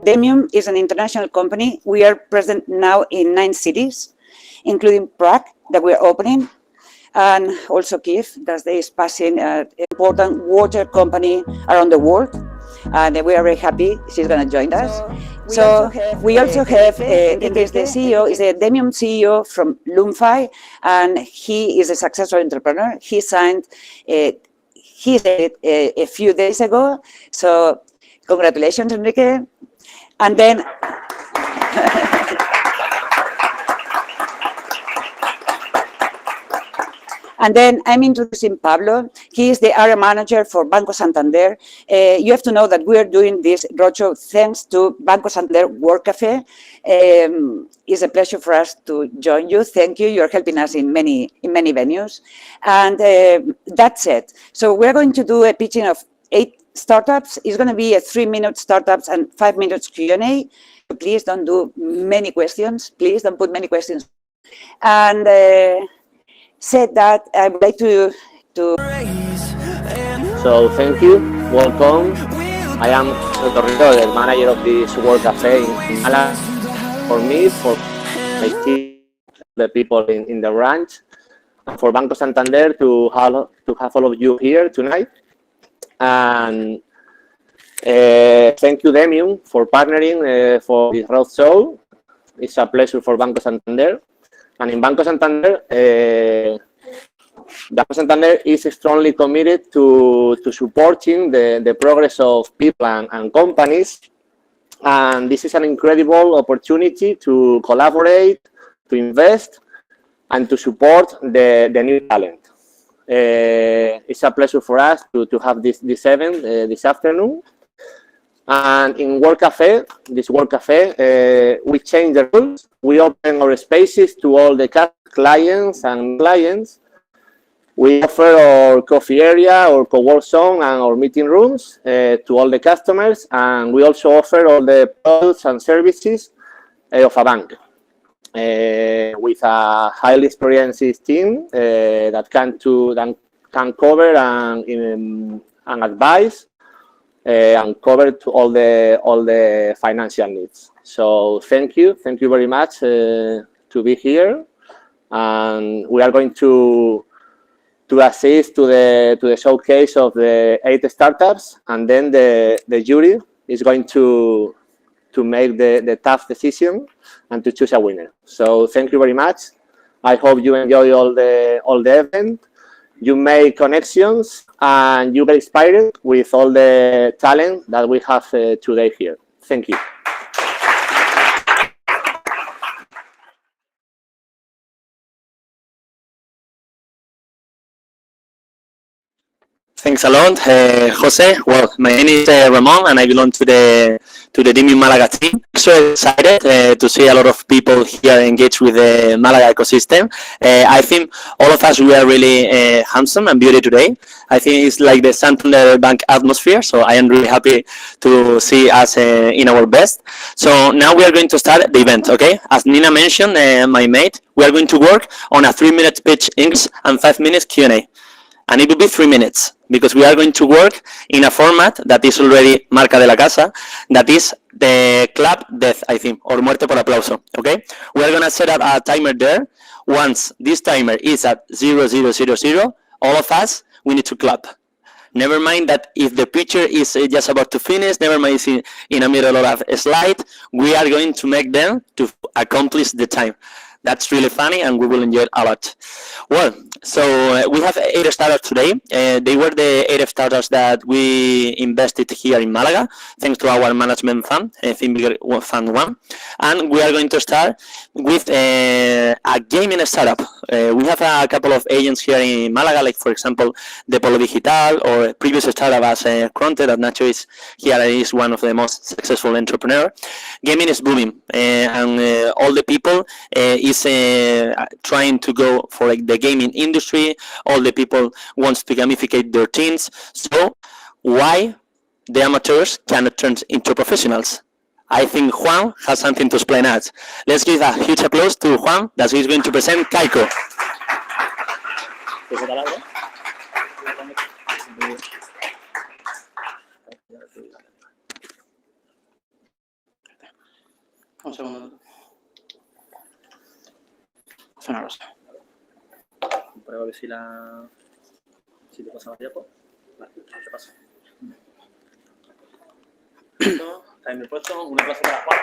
Demium is an international company. We are present now in 9 cities, including Prague, that we're opening, and also Kiev, that is passing an important water company around the world. And we are very happy she's going to join us. So we also have Enrique, is the CEO, is the Demium CEO from Lumfi, and he is a successful entrepreneur. He signed a few days ago. So congratulations, Enrique. And then And then I'm introducing Pablo. He is the area manager for Banco Santander. You have to know that we are doing this roadshow thanks to Banco Santander Work Café. It's a pleasure for us to join you. Thank you. You're helping us in many venues. And that's it. So we're going to do a pitching of 8 startups. It's going to be a 3-minute startups and 5 minutes Q&A. Please don't do many questions. Please don't put many questions. And said that, I would like to. So thank you, welcome. I am the manager of this Work Café in Málaga. For me, for my team, the people in the ranch, and for Banco Santander to have all of you here tonight. And thank you, Demium, for partnering for this roadshow. It's a pleasure for Banco Santander. And in Banco Santander, Banco Santander is strongly committed to supporting the progress of people and companies. And this is an incredible opportunity to collaborate, to invest, and to support the new talent. It's a pleasure for us to have this event this afternoon. And in Work Café, this Work Café, we change the rules. We open our spaces to all the clients and clients. We offer our coffee area, our co-work zone, and our meeting rooms to all the customers. And we also offer all the products and services of a bank with a highly experienced team that can cover and advise. And cover to all the financial needs. So thank you very much to be here, and we are going to assist to the showcase of the 8 startups, and then the jury is going to make the tough decision and to choose a winner. So thank you very much. I hope you enjoy all the event. You make connections and you get inspired with all the talent that we have today here. Thank you. Thanks a lot, Jose. Well, my name is Ramon, and I belong to the Demium Málaga team. I'm so excited to see a lot of people here engaged with the Málaga ecosystem. I think all of us, we are really handsome and beauty today. I think it's like the Santander Bank atmosphere, so I am really happy to see us in our best. So now we are going to start the event, okay? As Nina mentioned, my mate, we are going to work on a 3-minute pitch English and 5 minutes Q&A. And it will be 3 minutes, because we are going to work in a format that is already marca de la casa, that is the clap death, I think, or muerte por aplauso, okay? We are going to set up a timer there. Once this timer is at 0000, all of us, we need to clap. Never mind that if the picture is just about to finish, never mind it's in the middle of a slide, we are going to make them to accomplish the time. That's really funny, and we will enjoy it a lot. Well, so we have 8 startups today. They were the 8 startups that we invested here in Málaga, thanks to our management fund, Fund 1. And we are going to start with a gaming startup. We have a couple of agents here in Málaga, like, for example, the Polo Digital, or a previous startup as Cronte, that Nacho is here, is one of the most successful entrepreneurs. Gaming is booming, and all the people is trying to go for the gaming industry. All the people wants to gamificate their teams. So why the amateurs cannot turn into professionals? I think Juan has something to explain us. Let's give a huge applause to Juan, that he's going to present Kaikoo. segundo. Es una cosa. Prueba a ver si te pasa la diapo. Vale, te paso. Está en mi puesto. Un aplauso para Juan.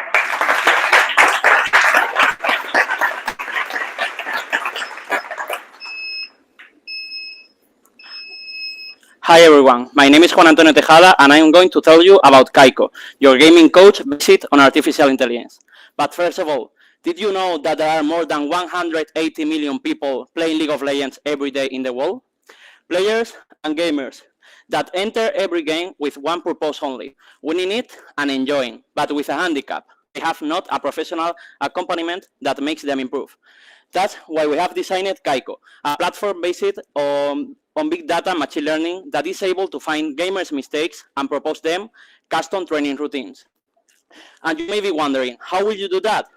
Hi everyone, my name is Juan Antonio Tejada and I am going to tell you about Kaikoo, your gaming coach based on artificial intelligence. But first of all, did you know that there are more than 180 million people playing League of Legends every day in the world? Players and gamers that enter every game with one purpose only, winning it and enjoying, but with a handicap. They have not a professional accompaniment that makes them improve. That's why we have designed Kaikoo, a platform based on big data machine learning that is able to find gamers' mistakes and propose them custom training routines. And you may be wondering, how will you do that?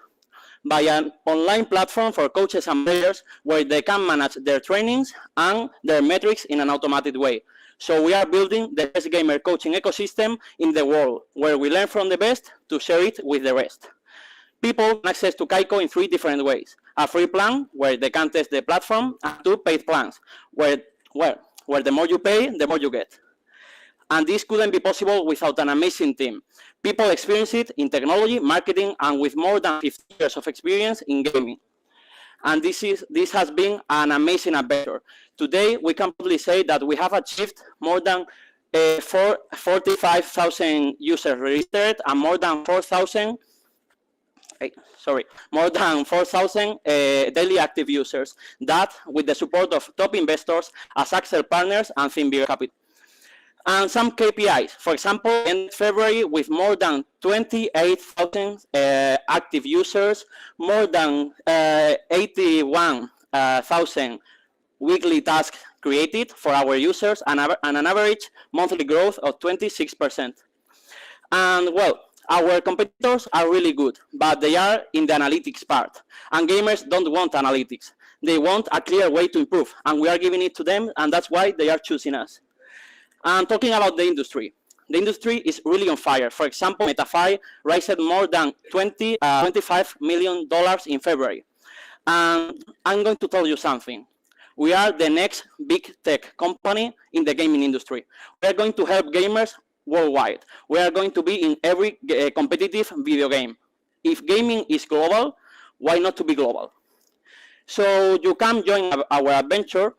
By an online platform for coaches and players where they can manage their trainings and their metrics in an automated way. So we are building the best gamer coaching ecosystem in the world, where we learn from the best to share it with the rest. People can access to Kaikoo in 3 different ways. A free plan, where they can test the platform, and 2 paid plans, where the more you pay, the more you get. And this couldn't be possible without an amazing team. People experience it in technology, marketing, and with more than 50 years of experience in gaming. And this has been an amazing adventure. Today, we can probably say that we have achieved more than 45,000 users registered and more than 4,000 daily active users. That with the support of top investors as Zexel partners and Think Capital. And some KPIs, for example, in February with more than 28,000 active users, more than 81,000 weekly tasks created for our users, and an average monthly growth of 26%. And well, our competitors are really good, but they are in the analytics part. And gamers don't want analytics. They want a clear way to improve, and we are giving it to them, and that's why they are choosing us. And talking about the industry is really on fire. For example, MetaFi raised more than $25 million in February. And I'm going to tell you something. We are the next big tech company in the gaming industry. We are going to help gamers worldwide. We are going to be in every competitive video game. If gaming is global, why not to be global? So you can join our adventure,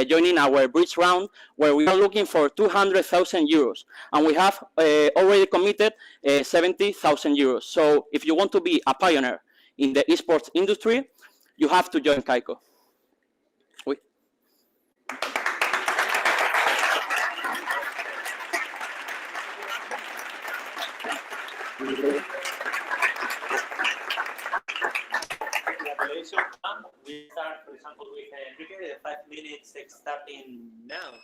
joining our bridge round, where we are looking for 200,000 euros, and we have already committed 70,000 euros. So if you want to be a pioneer in the esports industry, you have to join Kaikoo. We start, for example, with Enrique, the 5 minutes starting now.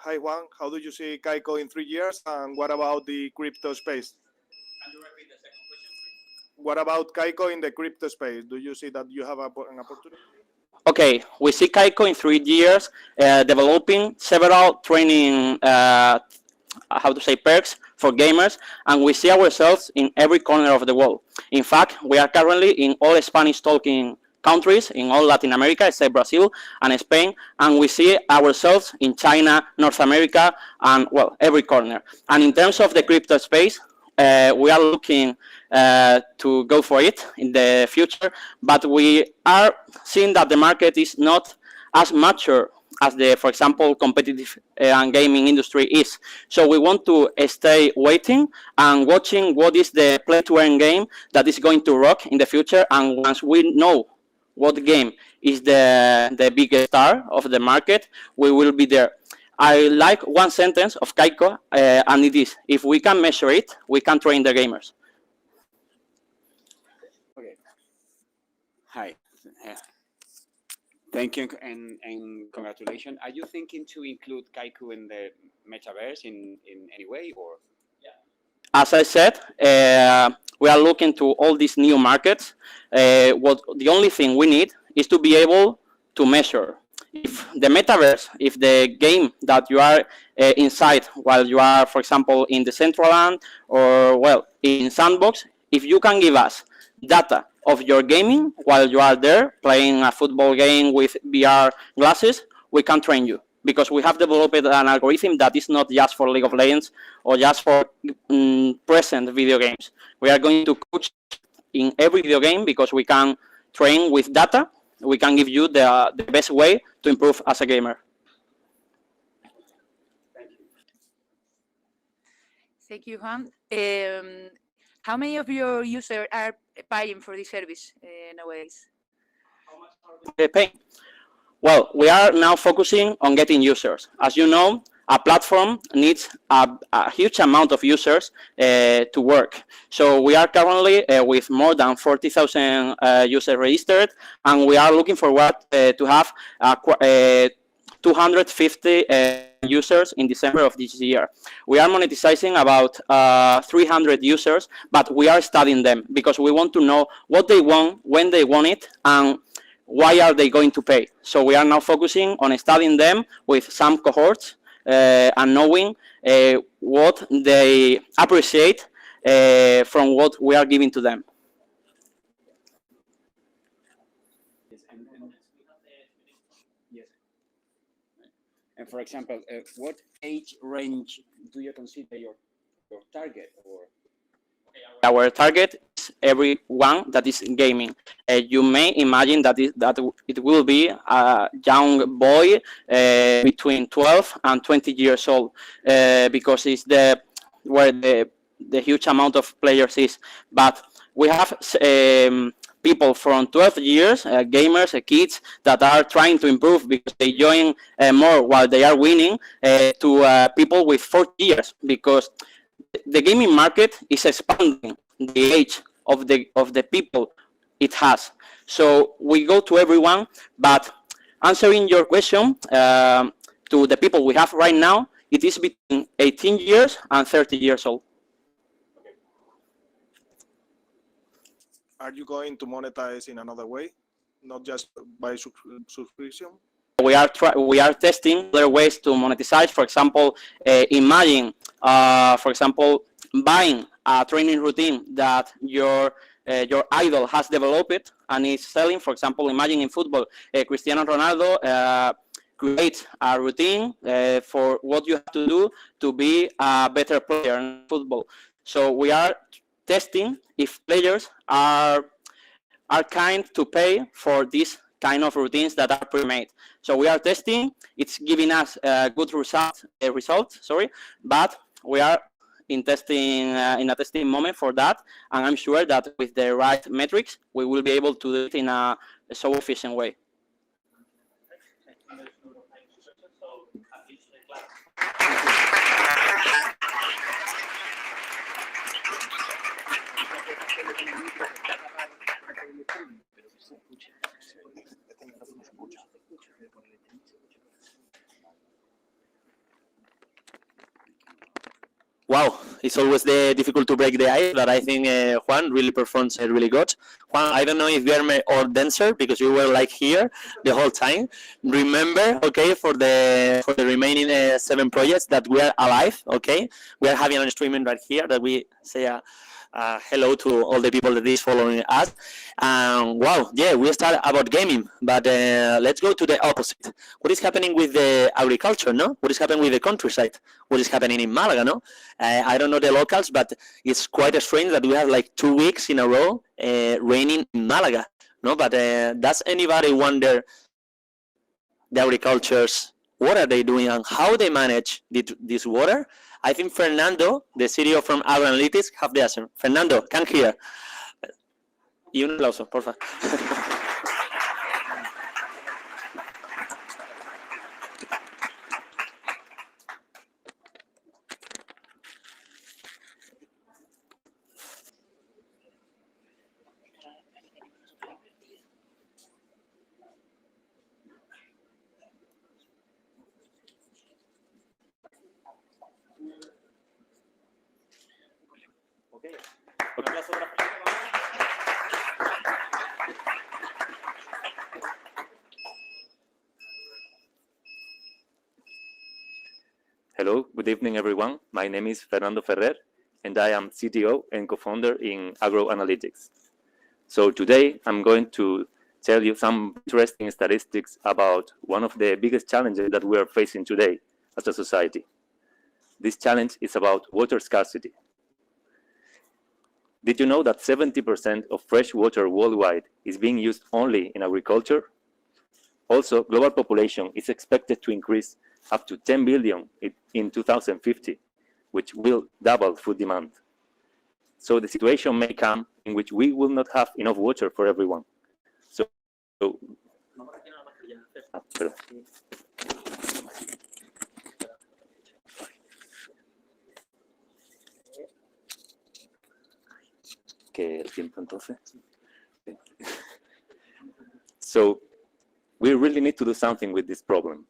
Hi Juan, how do you see Kaikoo in 3 years, and what about the crypto space? Can you repeat the second question, please? What about Kaikoo in the crypto space? Do you see that you have an opportunity? Okay, we see Kaikoo in 3 years developing several training perks for gamers, and we see ourselves in every corner of the world. In fact, we are currently in all Spanish-talking countries, in all Latin America, except Brazil and Spain, and we see ourselves in China, North America, and, well, every corner. And in terms of the crypto space, we are looking to go for it in the future, but we are seeing that the market is not as mature as the, for example, competitive and gaming industry is. So we want to stay waiting and watching what is the play-to-earn game that is going to rock in the future. And once we know what game is the biggest star of the market, we will be there. I like one sentence of Kaikoo, and it is, if we can measure it, we can train the gamers. Okay. Hi. Thank you and congratulations. Are you thinking to include Kaikoo in the metaverse in any way, or? As I said, we are looking to all these new markets. The only thing we need is to be able to measure. if the metaverse, if the game that you are inside while you are, for example, in the central land or, well, in Sandbox, if you can give us data of your gaming while you are there playing a football game with VR glasses, we can train you. Because we have developed an algorithm that is not just for League of Legends or just for present video games. We are going to coach in every video game because we can train with data. We can give you the best way to improve as a gamer. Thank you, Juan. How many of your users are paying for this service nowadays? Paying? Well, we are now focusing on getting users. As you know, a platform needs a huge amount of users to work. So we are currently with more than 40,000 users registered, and we are looking forward to have 250 users in December of this year. We are monetizing about 300 users, but we are studying them because we want to know what they want, when they want it, and why are they going to pay. So we are now focusing on studying them with some cohorts and knowing what they appreciate from what we are giving to them. And for example, what age range do you consider your target? Or our target is everyone that is gaming. You may imagine that it will be a young boy between 12 and 20 years old because it's where the huge amount of players is. But we have people from 12 years, gamers, kids that are trying to improve because they join more while they are winning, to people with 40 years because the gaming market is expanding the age of the people it has. So we go to everyone, but answering your question, to the people we have right now, it is between 18 years and 30 years old. Are you going to monetize in another way, not just by subscription? We are testing other ways to monetize. For example, imagine, for example, buying a training routine that your idol has developed and is selling. For example, imagine in football, Cristiano Ronaldo creates a routine for what you have to do to be a better player in football. So we are testing if players are kind to pay for these kind of routines that are pre-made. So we are testing. It's giving us good results, but we are in a testing moment for that, and I'm sure that with the right metrics, we will be able to do it in a so efficient way. Wow, it's always difficult to break the ice, but I think Juan really performs really good. Juan, I don't know if you are my or dancer because you were like here the whole time. Remember, okay, for the remaining 7 projects that we are alive, okay? We are having a streaming right here that we say hello to all the people that is following us. Wow, yeah, we start about gaming, but let's go to the opposite. What is happening with the agriculture, no? What is happening with the countryside? What is happening in Málaga, no? I don't know the locals, but it's quite strange that we have like 2 weeks in a row raining in Málaga, no? But does anybody wonder the agricultures, what are they doing and how they manage this water? I think Fernando, the CEO from Agrow Analytics, have the answer. Fernando, come here. Y un aplauso, por favor. Hello, good evening, everyone. My name is Fernando Ferrer, and I am CTO and co-founder in Agrow Analytics. So today, I'm going to tell you some interesting statistics about one of the biggest challenges that we are facing today as a society. This challenge is about water scarcity. Did you know that 70% of fresh water worldwide is being used only in agriculture? Also, global population is expected to increase up to 10 billion in 2050, which will double food demand. So the situation may come in which we will not have enough water for everyone. So we really need to do something with this problem.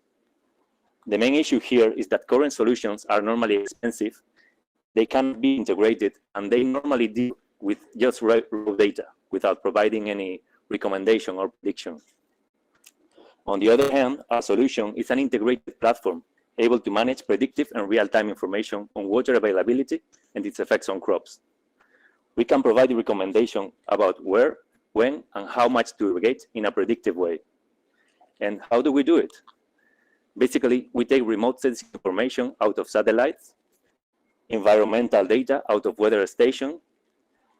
The main issue here is that current solutions are normally expensive, they cannot be integrated, and they normally deal with just raw data without providing any recommendation or prediction. On the other hand, our solution is an integrated platform able to manage predictive and real-time information on water availability and its effects on crops. We can provide a recommendation about where, when, and how much to irrigate in a predictive way. And how do we do it? Basically, we take remote sensing information out of satellites, environmental data out of weather stations,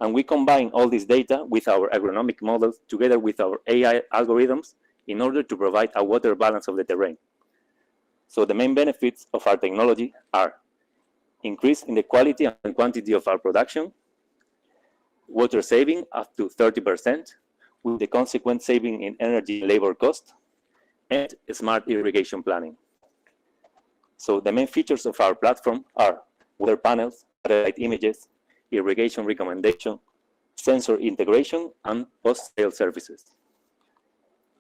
and we combine all this data with our agronomic models together with our AI algorithms in order to provide a water balance of the terrain. So the main benefits of our technology are increase in the quality and quantity of our production, water saving up to 30%, with the consequent saving in energy and labor cost, and smart irrigation planning. So the main features of our platform are weather panels, satellite images, irrigation recommendation, sensor integration, and post-sale services.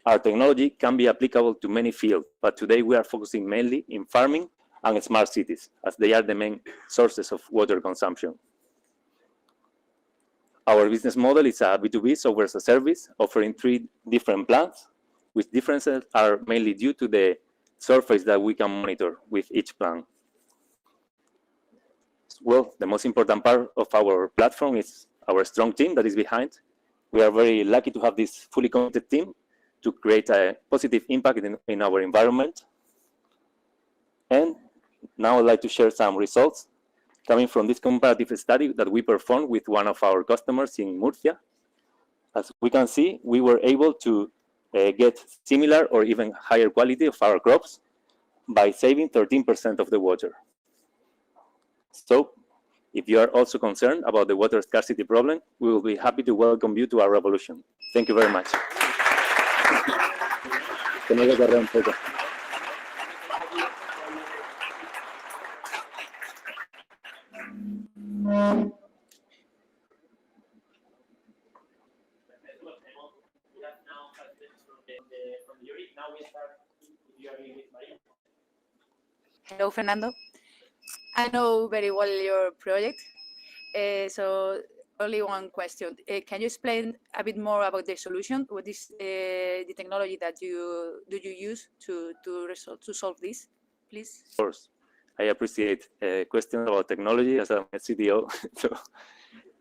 Our technology can be applicable to many fields, but today we are focusing mainly in farming and smart cities, as they are the main sources of water consumption. Our business model is a B2B software as a service, offering 3 different plans, which differences are mainly due to the surface that we can monitor with each plan. Well, the most important part of our platform is our strong team that is behind. We are very lucky to have this fully committed team to create a positive impact in our environment. And now I'd like to share some results coming from this comparative study that we performed with one of our customers in Murcia. As we can see, we were able to get similar or even higher quality of our crops by saving 13% of the water. So, if you are also concerned about the water scarcity problem, we will be happy to welcome you to our revolution. Thank you very much. Hello, Fernando. I know very well your project, so only one question. Can you explain a bit more about the solution? What is the technology that you use to solve this, please? Of course. I appreciate questions about technology as a CTO. So,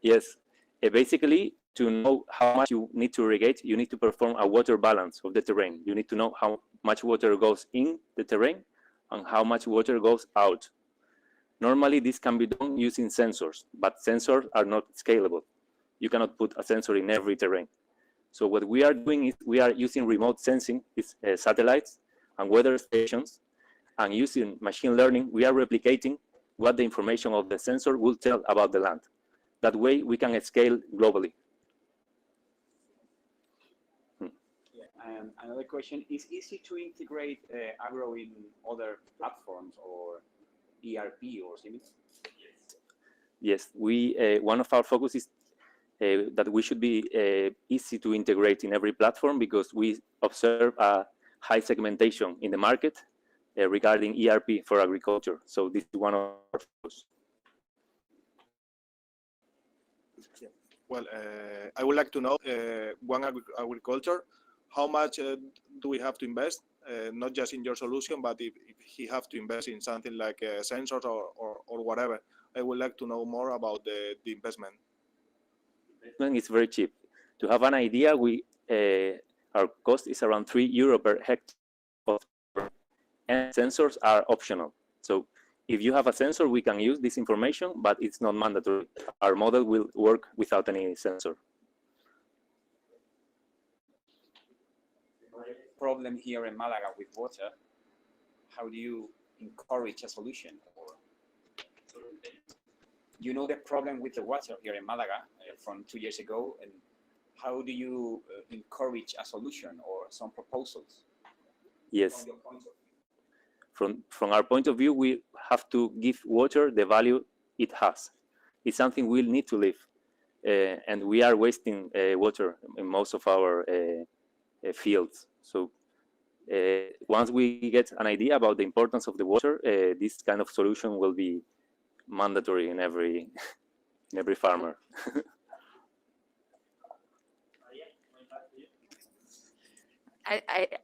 yes, basically, to know how much you need to irrigate, you need to perform a water balance of the terrain. You need to know how much water goes in the terrain and how much water goes out. Normally, this can be done using sensors, but sensors are not scalable. You cannot put a sensor in every terrain. So what we are doing is we are using remote sensing, satellites and weather stations, and using machine learning, we are replicating what the information of the sensor will tell about the land. That way, we can scale globally. Another question, is it easy to integrate Agrow in other platforms or ERP or similar? Yes, one of our focus is that we should be easy to integrate in every platform because we observe a high segmentation in the market regarding ERP for agriculture. So this is one of our focus. Well, I would like to know, One Agriculture, how much do we have to invest not just in your solution, but if he have to invest in something like sensors or whatever. I would like to know more about the investment. Investment is very cheap. To have an idea, our cost is around €3 per hectare, and sensors are optional. So if you have a sensor, we can use this information, but it's not mandatory. Our model will work without any sensor. Problem here in Málaga with water. How do you encourage a solution? Or you know the problem with the water here in Málaga from 2 years ago, and how do you encourage a solution or some proposals? Yes. From our point of view, we have to give water the value it has. It's something we'll need to live, and we are wasting water in most of our fields. So once we get an idea about the importance of the water, this kind of solution will be mandatory in every farmer.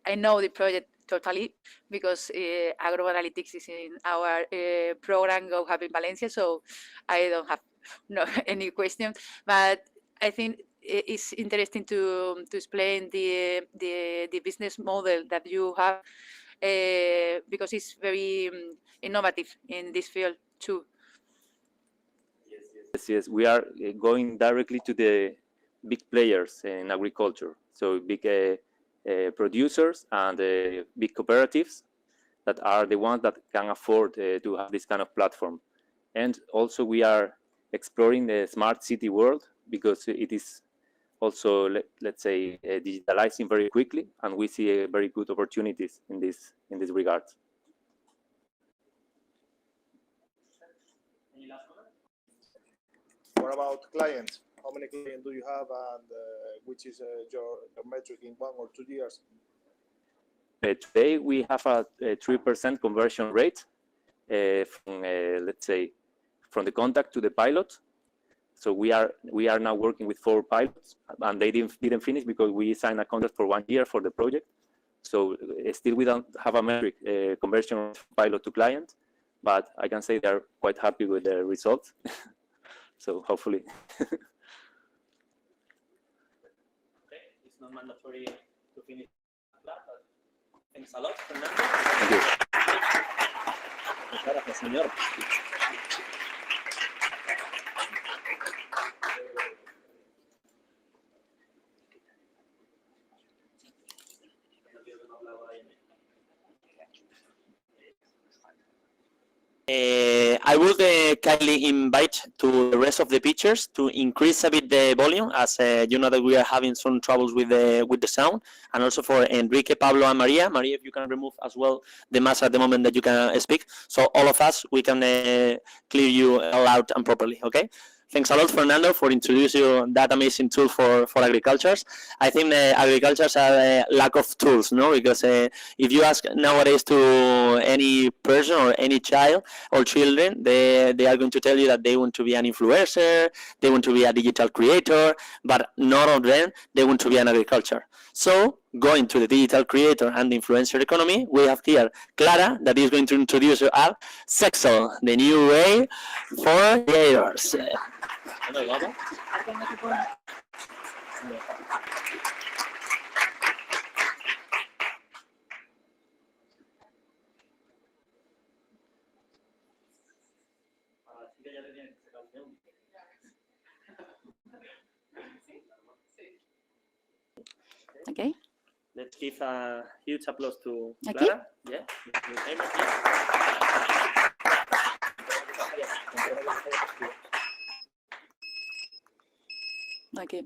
I know the project totally because Agrow Analytics is in our program Go Hub in Valencia, so I don't have any question. But I think it's interesting to explain the business model that you have because it's very innovative in this field too. Yes, we are going directly to the big players in agriculture, so big producers and big cooperatives that are the ones that can afford to have this kind of platform. And also we are exploring the smart city world because it is also, let's say, digitalizing very quickly, and we see very good opportunities in this regard. What about clients? How many clients do you have, and which is your metric in 1 or 2 years? Today we have a 3% conversion rate from, let's say, from the contact to the pilot. So we are now working with 4 pilots, and they didn't finish because we signed a contract for 1 year for the project. So still we don't have a metric conversion of pilot to client, but I can say they're quite happy with the results. So hopefully. Okay, it's not mandatory to finish that, but thanks a lot, Fernando. Thank you. Muchas gracias, señor. I would kindly invite to the rest of the pitchers to increase a bit the volume, as you know that we are having some troubles with the sound, and also for Enrique, Pablo, and Maria. Maria, if you can remove as well the mask at the moment that you can speak, so all of us we can clear you loud and properly. Okay. Thanks a lot, Fernando, for introducing that amazing tool for agriculture. I think the agricultures are a lack of tools, no? Because if you ask nowadays to any person or any child or children, they are going to tell you that they want to be an influencer, they want to be a digital creator, but none of them, they want to be an agriculture. So, going to the digital creator and the influencer economy, we have here Clara, that is going to introduce you at Zexel, the new way for creators. Okay. Let's give a huge applause to Aquí? Clara. Yeah. Okay,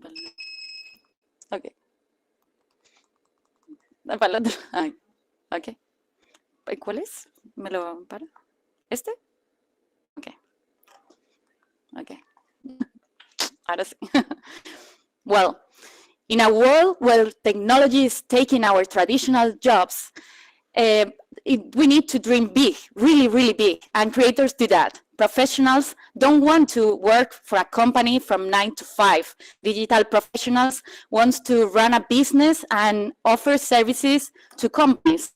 okay. Para el otro. Ay, ok. ¿Cuál es? ¿Me lo para? ¿Este? Ok. Ok. Ahora sí. Well, in a world where technology is taking our traditional jobs, we need to dream big, really, really big, and creators do that. Professionals don't want to work for a company from 9 to 5. Digital professionals want to run a business and offer services to companies.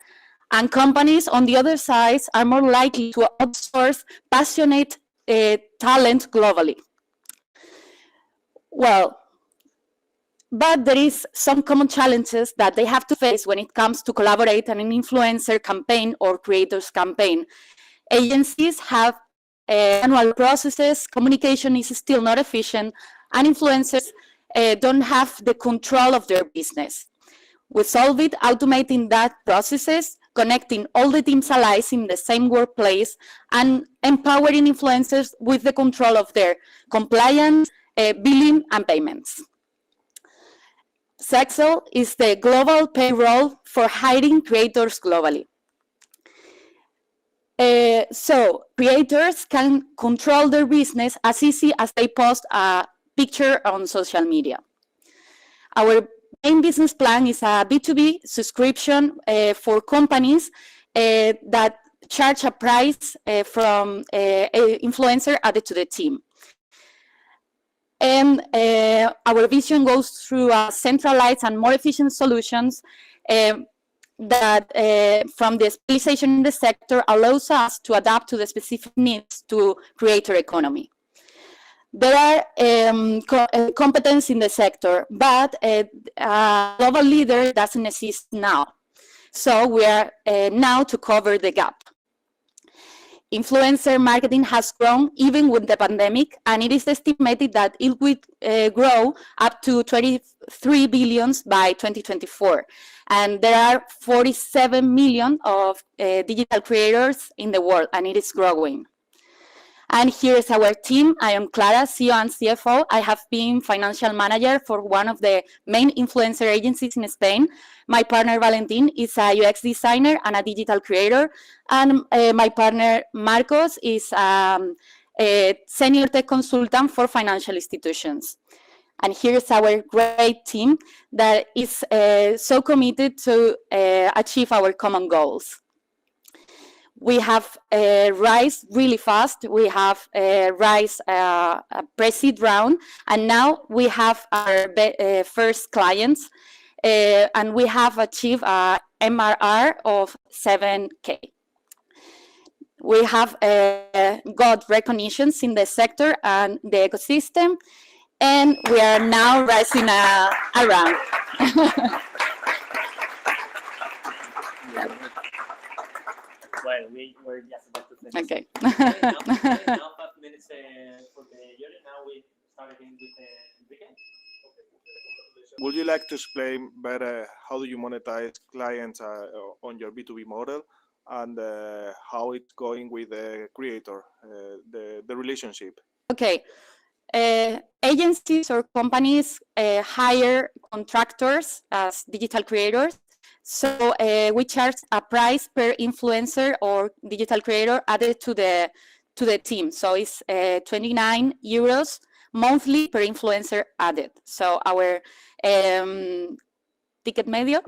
And companies, on the other side, are more likely to outsource passionate talent globally. Well, but there is some common challenges that they have to face when it comes to collaborate on an influencer campaign or creators campaign. Agencies have annual processes, communication is still not efficient, and influencers don't have the control of their business. We solve it automating that processes, connecting all the teams allies in the same workplace, and empowering influencers with the control of their compliance, billing, and payments. Zexel is the global payroll for hiring creators globally. So creators can control their business as easy as they post a picture on social media. Our main business plan is a B2B subscription for companies that charge a price from an influencer added to the team. And our vision goes through centralized and more efficient solutions that from the specialization in the sector allows us to adapt to the specific needs to creator economy. There are competence in the sector, but a global leader doesn't exist now. So we are now to cover the gap. Influencer marketing has grown even with the pandemic, and it is estimated that it will grow up to 23 billion by 2024. And there are 47 million of digital creators in the world, and it is growing. And here is our team. I am Clara, CEO and CFO. I have been financial manager for one of the main influencer agencies in Spain. My partner, Valentin, is a UX designer and a digital creator. And my partner, Marcos, is a senior tech consultant for financial institutions. And here's our great team that is so committed to achieve our common goals. We have rise really fast. We have rise a pre-seed round, and now we have our first clients, and we have achieved a MRR of 7K. We have got recognitions in the sector and the ecosystem, and we are now rising around. Well, we were just about to finish. Okay. Now 5 minutes for the jury. Now we start again with Enrique. Would you like to explain better how do you monetize clients on your B2B model, and how it's going with the creator, the relationship? Okay. Agencies or companies hire contractors as digital creators. So we charge a price per influencer or digital creator added to the team. So it's 29 euros monthly per influencer added. So our ticket medio,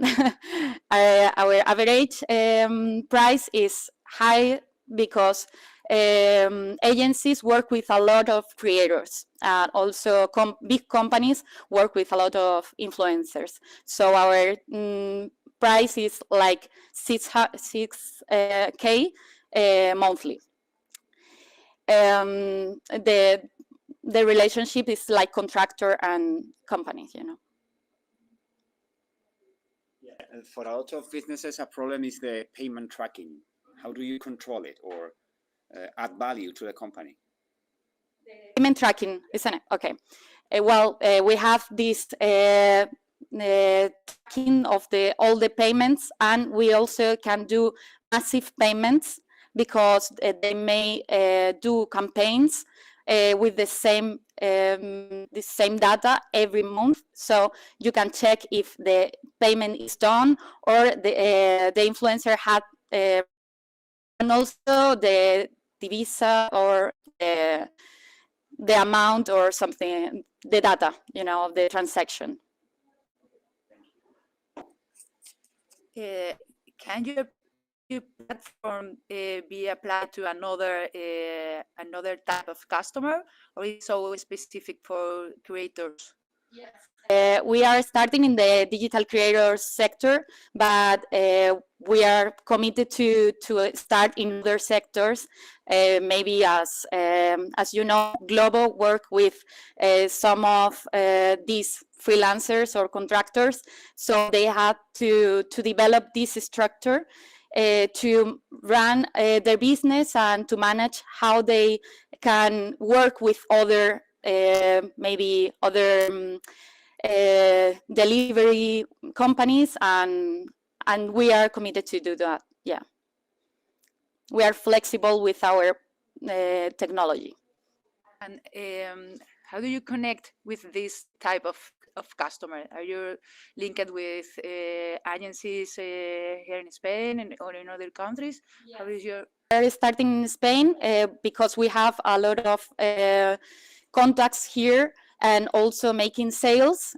our average price is high because agencies work with a lot of creators. Also, big companies work with a lot of influencers. So our price is like 6K monthly. The relationship is like contractor and companies, you know. Yeah, for a lot of businesses, a problem is the payment tracking. How do you control it or add value to the company? Payment tracking, isn't it? Okay. Well, we have this tracking of all the payments, and we also can do massive payments because they may do campaigns with the same data every month. So you can check if the payment is done or the influencer had, and also the visa or the amount or something, the data, you know, of the transaction. Can your platform be applied to another type of customer, or is it always specific for creators? We are starting in the digital creators sector, but we are committed to start in other sectors. Maybe as you know, Globo work with some of these freelancers or contractors, so they had to develop this structure to run their business and to manage how they can work with other maybe other delivery companies, and we are committed to do that. Yeah, we are flexible with our technology. And how do you connect with this type of customer? Are you linked with agencies here in Spain or in other countries? Yes. How is your... We are starting in Spain because we have a lot of contacts here, and also making sales,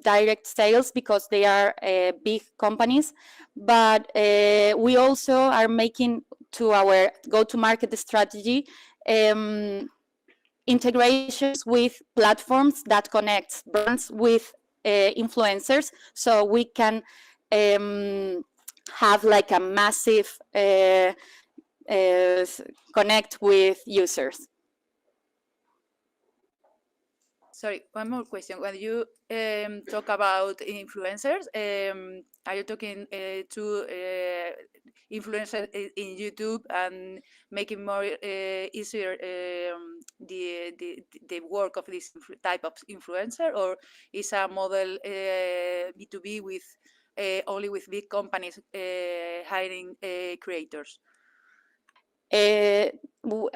direct sales, because they are big companies. But we also are making, to our go-to-market strategy, integrations with platforms that connect brands with influencers, so we can have like a massive connect with users. Sorry, one more question. When you talk about influencers, are you talking to influencers in YouTube and making more easier the work of this type of influencer, or is a model B2B with only with big companies hiring creators?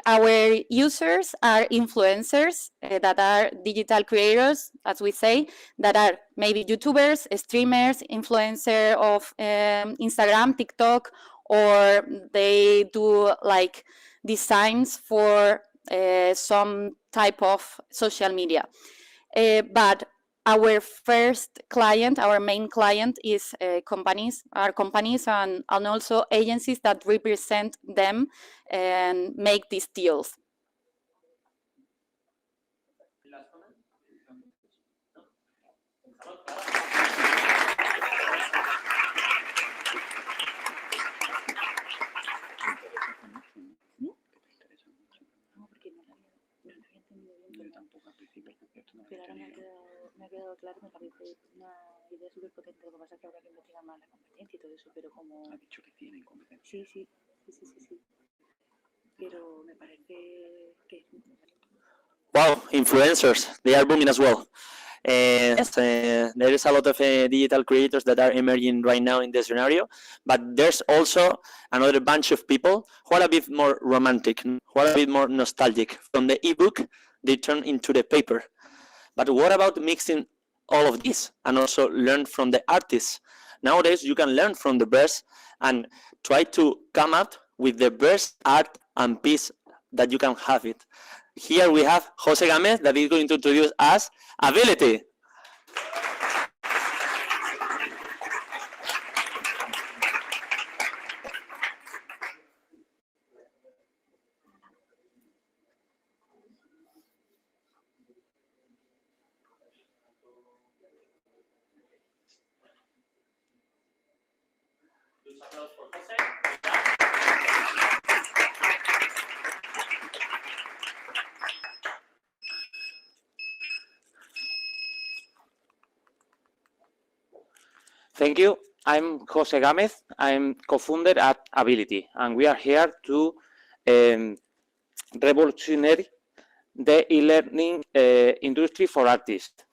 Our users are influencers that are digital creators, as we say, that are maybe YouTubers, streamers, influencer of Instagram, TikTok, or they do like designs for some type of social media. But our first client, our main client, is companies and also agencies that represent them and make these deals. Pero ahora me ha quedado claro, me parece una idea súper potente. Lo que pasa es que habrá que investigar más la competencia y todo eso, pero como... Ha dicho que tienen competencia. Sí. Pero me parece que... Wow, influencers, they are booming as well. There is a lot of digital creators that are emerging right now in this scenario, but there's also another bunch of people who are a bit more romantic, who are a bit more nostalgic. From the ebook, they turn into the paper. But what about mixing all of this and also learn from the artists? Nowadays, you can learn from the best and try to come up with the best art and piece that you can have it. Here we have Jose Gámez that is going to introduce us Habbility. Thank you. I'm Jose Gámez. I'm co-founder at Habbility, and we are here to revolutionary the e-learning industry for artists.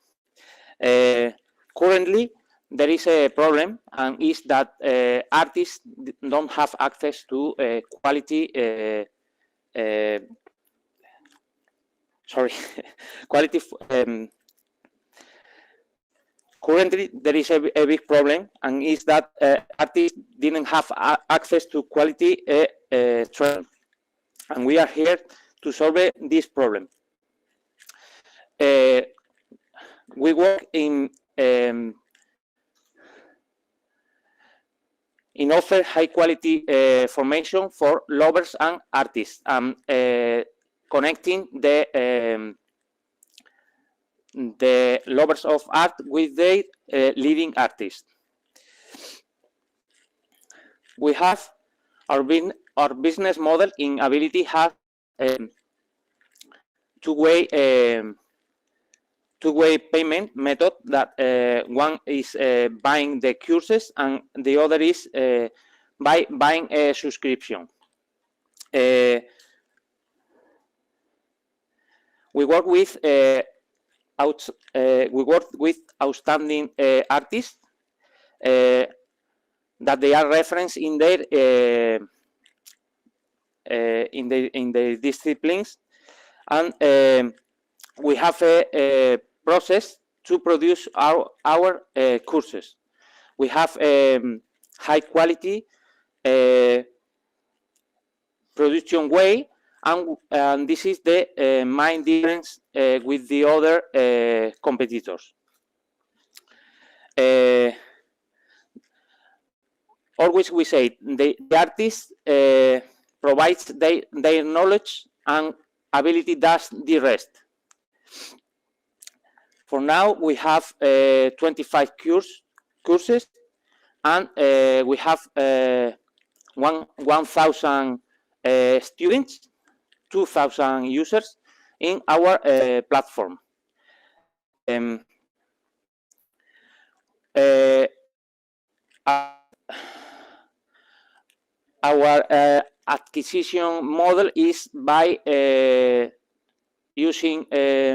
Currently, there is a problem, and is that artists don't have access to quality currently, there is a big problem, and is that artists didn't have access to quality training, and we are here to solve this problem. We work in offer high quality formation for lovers and artists, connecting the the lovers of art with their leading artists. We have our business model in Habbility has two-way payment method that one is buying the courses and the other is buying a subscription. We work with outstanding artists that they are referenced in their disciplines, and we have a process to produce our courses. We have high quality production way, and this is the main difference with the other competitors. Always we say the artist provides their knowledge and Habbility does the rest. For now, we have 25 courses, and we have 1,000 students, 2,000 users in our platform. Our acquisition model is by using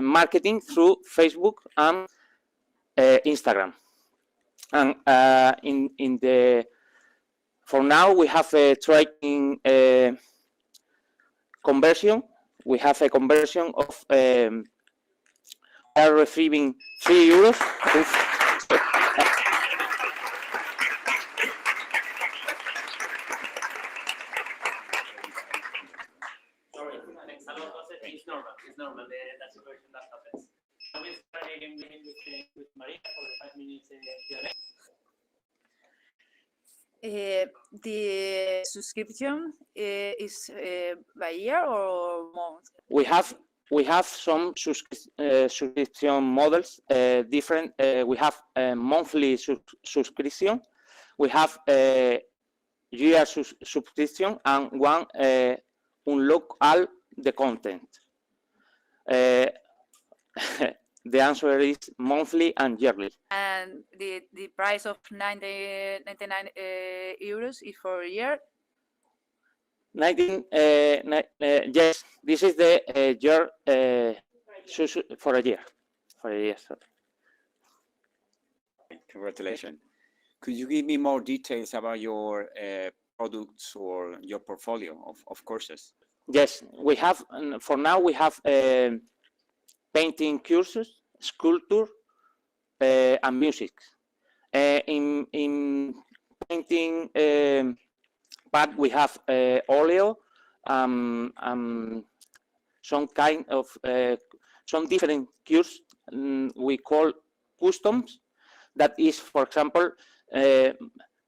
marketing through Facebook and Instagram. And for now we have a tracking conversion. We have a conversion of we are receiving €3. It's normal. That's a version that happens. I will start again with Maria for the 5 minutes Q&A. The subscription is by year or month? We have some subscription models different. We have a monthly subscription. We have a year subscription, and one unlock all the content. The answer is monthly and yearly. And the price of 99 euros is for a year? Yes, this is the year for a year. Sorry. Congratulations. Could you give me more details about your products or your portfolio of courses? Yes, we have, for now we have painting courses, sculpture, and music. In painting part we have oleo, some kind of, some different courses we call customs. That is, for example,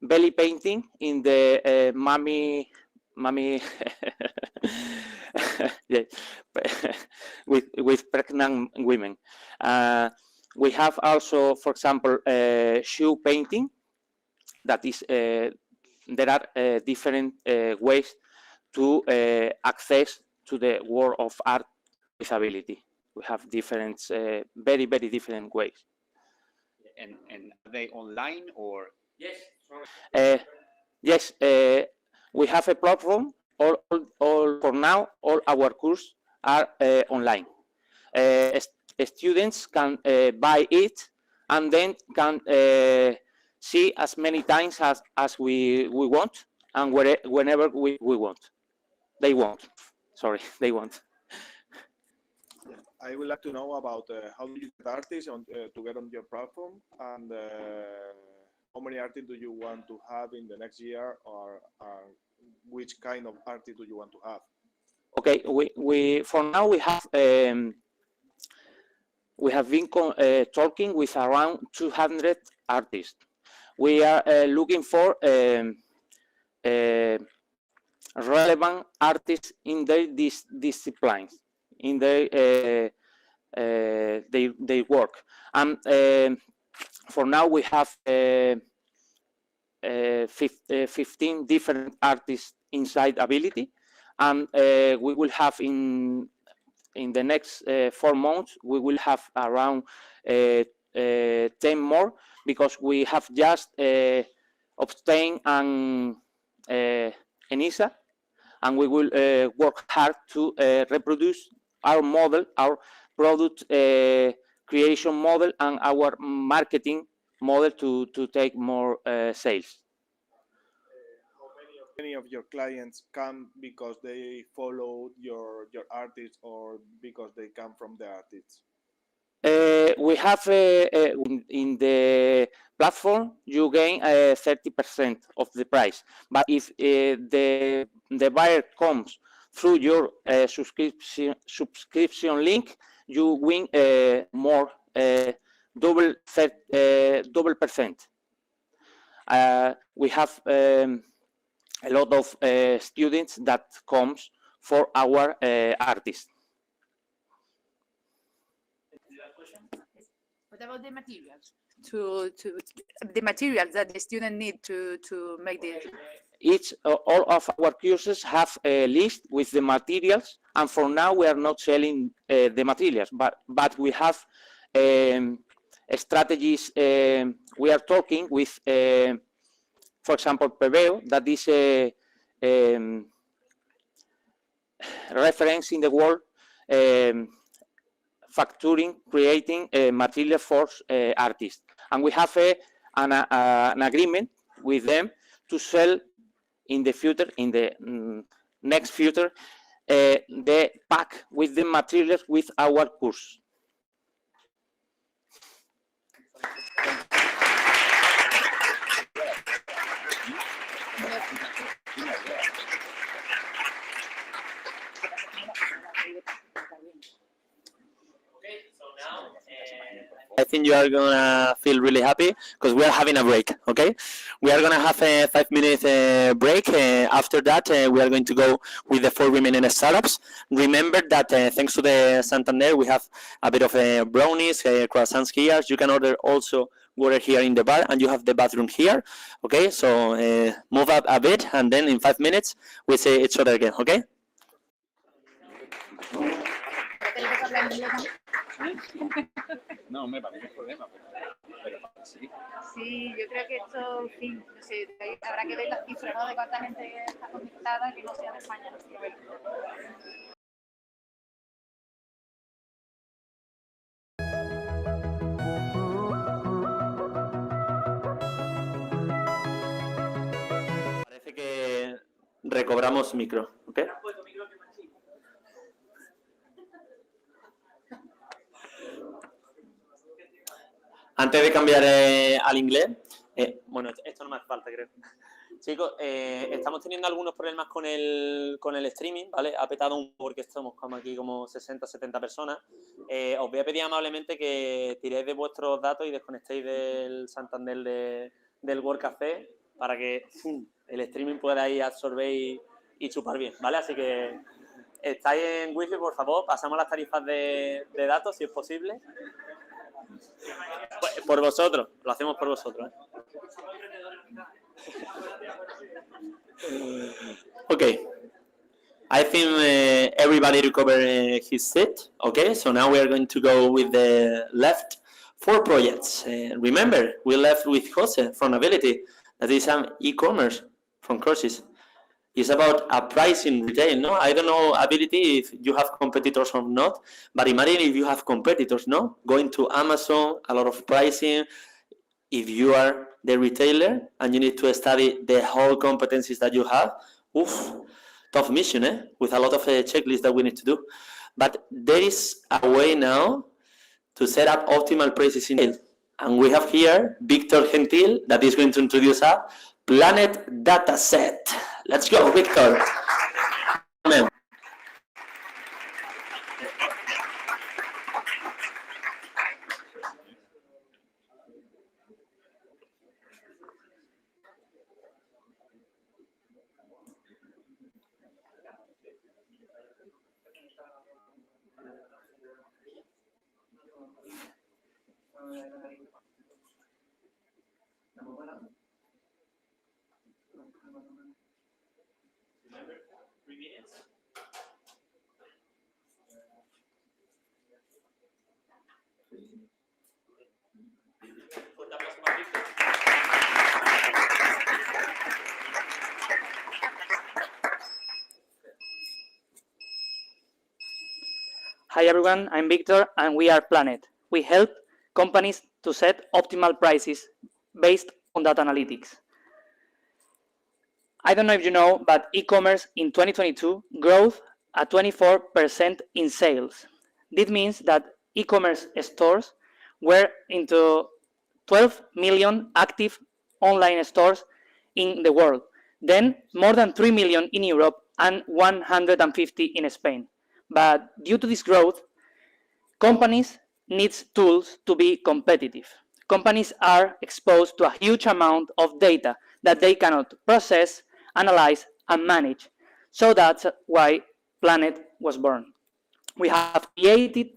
belly painting in the mommy yeah, with pregnant women. We have also, for example, shoe painting. That is, there are different ways to access to the world of art with Habbility. We have different, very different ways. And are they online or? Yes. Yes, we have a platform. All for now, all our courses are online. Students can buy it and then can see as many times as we want and whenever we want. They want. Sorry, they want. I would like to know about how do you get artists to get on your platform, and how many artists do you want to have in the next year, or which kind of artist do you want to have? Okay, we for now we have been talking with around 200 artists. We are looking for relevant artists in their disciplines, in their their work. And for now, we have 15 different artists inside Habbility, and we will have in the next 4 months, we will have around 10 more, because we have just obtained an ENISA, and we will work hard to reproduce our model, our product creation model, and our marketing model to take more sales. Many of your clients come because they follow your artists or because they come from the artists? We have in the platform, you gain 30% of the price. But if the buyer comes through your subscription link, you win more, double percent. We have a lot of students that comes for our artists. What about the materials? The materials that the student need to make this. All of our courses have a list with the materials, and for now we are not selling the materials, but we have strategies. We are talking with, for example, Pebeo, that is a reference in the world, factoring, creating material for artists, and we have an agreement with them to sell in the future, in the next future, the pack with the materials with our course. I think you are gonna feel really happy because we are having a break. Okay, we are gonna have a 5-minute break. After that, we are going to go with the 4 remaining startups. Remember that thanks to the Santander, we have a bit of brownies, croissants here. You can order also water here in the bar, and you have the bathroom here. Okay, so move up a bit, and then in 5 minutes we see each other again. Okay. No, me parece un problema, pero sí. Sí, yo creo que esto, en fin, no sé, habrá que ver las cifras, ¿no? De cuánta gente está conectada que no sea de España. Pero bueno. Parece que recobramos micro, ¿ok? Antes de cambiar al inglés, bueno, esto no me hace falta, creo. Chicos, estamos teniendo algunos problemas con el streaming, ¿vale? Ha petado un poco porque estamos como aquí como 60, 70 personas. Os voy a pedir amablemente que tiréis de vuestros datos y desconectéis del Santander del Work Café para que el streaming pueda ahí absorber y chupar bien, ¿vale? Así que estáis en wifi, por favor, pasamos las tarifas de datos si es posible. Por vosotros, lo hacemos por vosotros. Okay, I think everybody recovered his seat. Okay, so now we are going to go with the left 4 projects. Remember, we left with Jose from Habbility. That is some e-commerce from courses. It's about a price in retail, no? I don't know, Habbility, if you have competitors or not, but imagine if you have competitors, no? Going to Amazon, a lot of pricing. If you are the retailer and you need to study the whole competencies that you have, oof, tough mission, eh? With a lot of checklists that we need to do. But there is a way now to set up optimal prices in retail. And we have here Victor Gentil that is going to introduce us Planet Dataset. Let's go, Victor. Amen. Hi everyone, I'm Victor and we are Planet. We help companies to set optimal prices based on data analytics. I don't know if you know, but e-commerce in 2022 grew at 24% in sales. This means that e-commerce stores were into 12 million active online stores in the world, then more than 3 million in Europe and 150 in Spain. But due to this growth, companies need tools to be competitive. Companies are exposed to a huge amount of data that they cannot process, analyze, and manage. So that's why Planet was born. We have created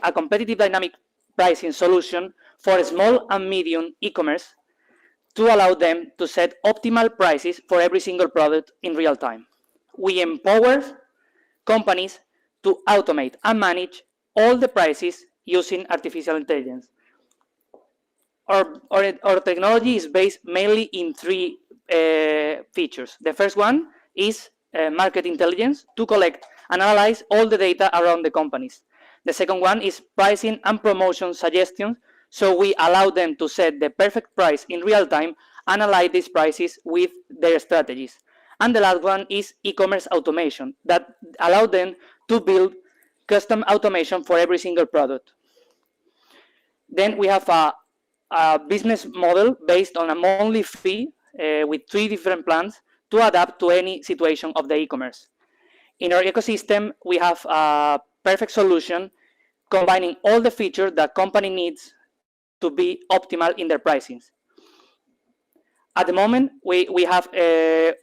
a competitive dynamic pricing solution for small and medium e-commerce to allow them to set optimal prices for every single product in real time. We empower companies to automate and manage all the prices using artificial intelligence. Our technology is based mainly in three features. The first one is market intelligence to collect and analyze all the data around the companies. The second one is pricing and promotion suggestions, so we allow them to set the perfect price in real time and align these prices with their strategies. And the last one is e-commerce automation that allow them to build custom automation for every single product. Then we have a business model based on a monthly fee with 3 different plans to adapt to any situation of the e-commerce. In our ecosystem, we have a perfect solution combining all the features that company needs to be optimal in their pricings. At the moment, we have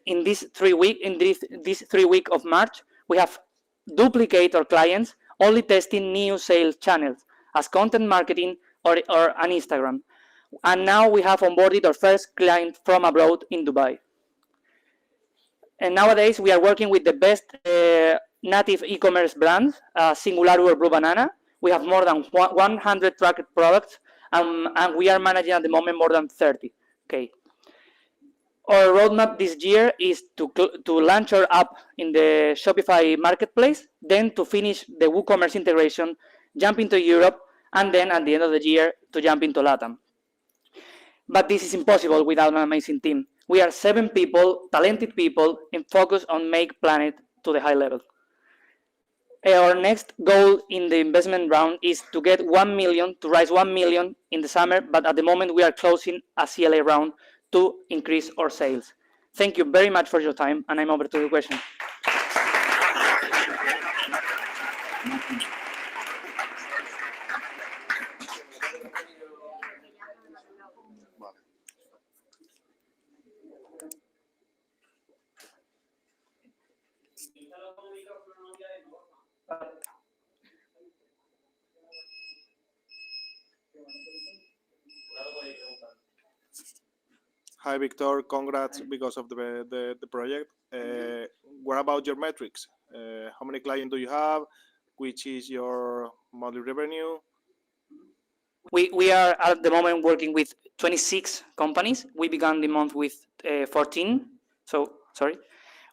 in this 3 week of March, we have duplicate our clients only testing new sales channels as content marketing or an Instagram. And now we have onboarded our first client from abroad in Dubai. And nowadays we are working with the best native e-commerce brands, Singularu or Blue Banana. We have more than 100 tracked products, and we are managing at the moment more than 30. Okay. Our roadmap this year is to launch our app in the Shopify marketplace, then to finish the WooCommerce integration, jump into Europe, and then at the end of the year to jump into LATAM. But this is impossible without an amazing team. We are 7 people, talented people, and focused on make Planet to the high level. Our next goal in the investment round is to get 1 million, to raise 1 million in the summer, but at the moment we are closing a CLA round to increase our sales. Thank you very much for your time, and I'm over to the question. Hi, Victor. Congrats because of the project. What about your metrics? How many clients do you have? Which is your monthly revenue? We are at the moment working with 26 companies. We began the month with 14. So, sorry.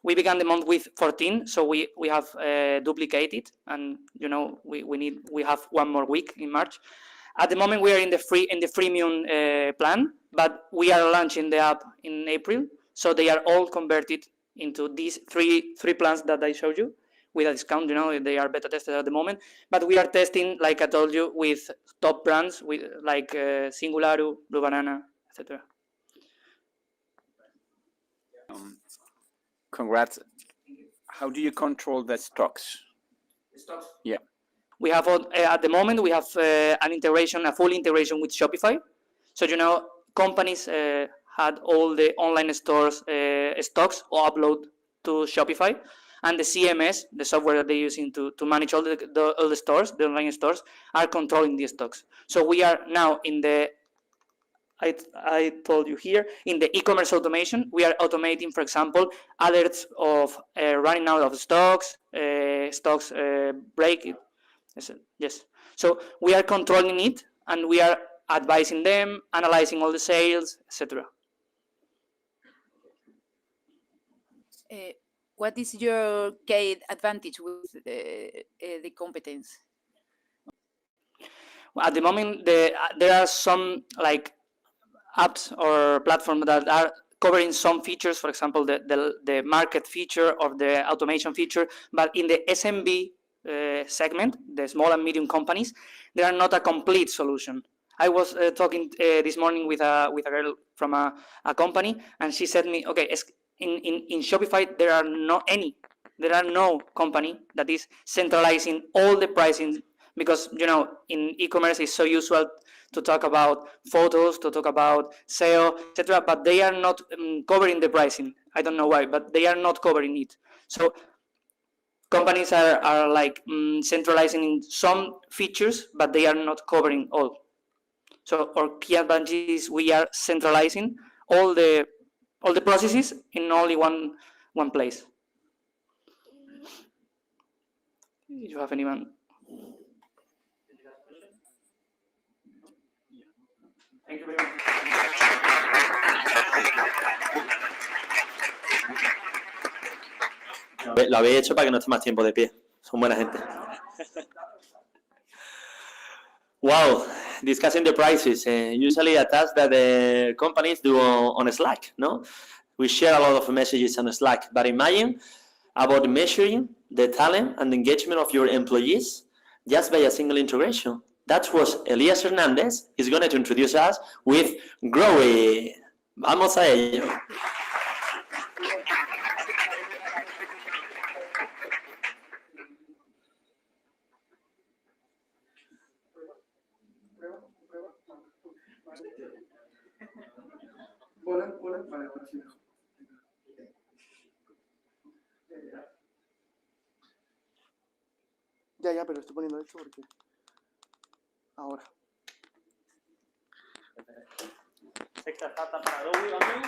We began the month with 14, so we have duplicated, and you know we have 1 more week in March. At the moment, we are in the freemium plan, but we are launching the app in April, so they are all converted into these three plans that I showed you with a discount. You know, they are beta tested at the moment, but we are testing, like I told you, with top brands with like Singularu, Blue Banana, etc. Congrats. How do you control the stocks? Yeah. We have at the moment we have a full integration with Shopify. So you know, companies had all the online stores stocks upload to Shopify, and the CMS, the software that they're using to manage all the stores, the online stores, are controlling these stocks. So we are now in the, I told you here, in the e-commerce automation, we are automating, for example, alerts of running out of stocks, break. Yes. So we are controlling it, and we are advising them, analyzing all the sales, etc. What is your key advantage with the competence? At the moment, there are some like apps or platforms that are covering some features, for example, the market feature or the automation feature, but in the SMB segment, the small and medium companies, they are not a complete solution. I was talking this morning with a girl from a company, and she said to me, okay, in Shopify there are no company that is centralizing all the pricing, because in e-commerce it's so usual to talk about photos, to talk about SEO, etc., but they are not covering the pricing. I don't know why, but they are not covering it. So companies are like centralizing in some features, but they are not covering all. So our key advantage is we are centralizing all the processes in only one place. Do you have anyone? Thank you very much. Lo habéis hecho para que no esté más tiempo de pie. Son buena gente. Wow, discussing the prices. Usually a task that the companies do on Slack, no? We share a lot of messages on Slack, but imagine about measuring the talent and engagement of your employees just by a single integration. That was Elías Hernández. He's going to introduce us with Growii. Vamos a ello. Ya, pero estoy poniendo esto porque ahora. Sexta startup para Growii también.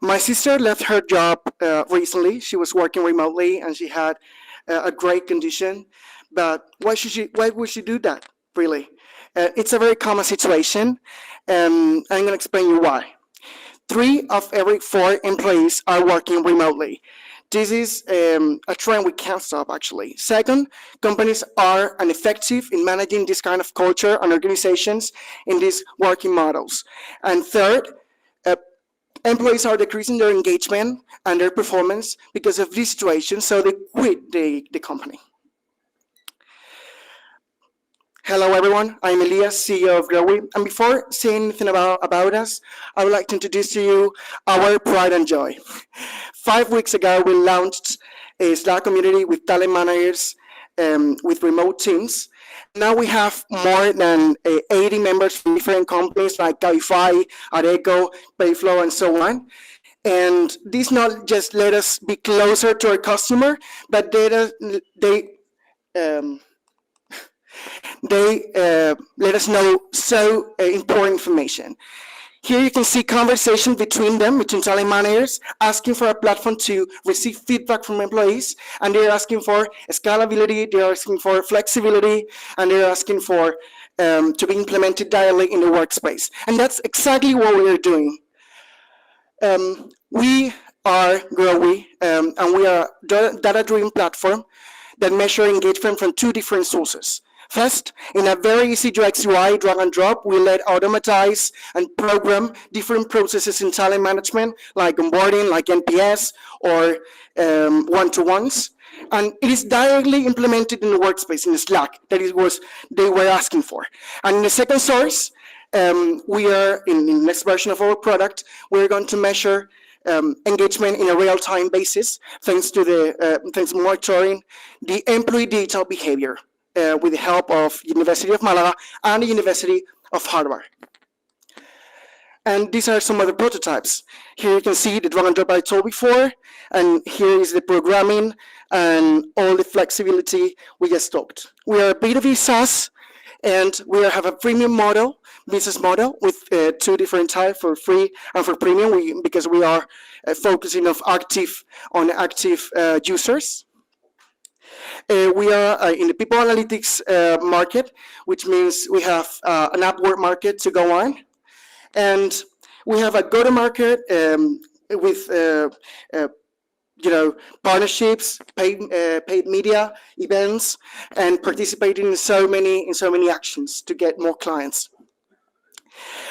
My sister left her job recently. She was working remotely and she had a great condition. But why would she do that, really? It's a very common situation. I'm going to explain you why. 3 of every 4 employees are working remotely. This is a trend we can't stop, actually. Second, companies are ineffective in managing this kind of culture and organizations in these working models. And third, employees are decreasing their engagement and their performance because of this situation, so they quit the company. Hello everyone, I'm Elias, CEO of Growii, and before saying anything about us, I would like to introduce to you our pride and joy. 5 weeks ago, we launched a Slack community with talent managers with remote teams. Now we have more than 80 members from different companies like Cabify, Agrow, Payflow, and so on. And this not just let us be closer to our customer, but they let us know so important information. Here you can see conversation between talent managers, asking for a platform to receive feedback from employees, and they're asking for scalability, they're asking for flexibility, and they're asking for to be implemented directly in the workspace. And that's exactly what we are doing. We are Growii, and we are a data-driven platform that measure engagement from 2 different sources. First, in a very easy UX UI, drag and drop, we let automatize and program different processes in talent management, like onboarding, like NPS, or one-to-ones. And it is directly implemented in the workspace, in Slack, that is what they were asking for. And in the second source, we are, in the next version of our product, we're going to measure engagement in a real-time basis, thanks to monitoring the employee digital behavior with the help of University of Málaga and the University of Harvard. And these are some other prototypes. Here you can see the drag and drop I told before, and here is the programming and all the flexibility we just talked. We are a B2B SaaS, and we have a premium model, business model, with two different types, for free and for premium, because we are focusing on active users. We are in the people analytics market, which means we have an upward market to go on. And we have a go-to-market with partnerships, paid media events, and participating in so many actions to get more clients.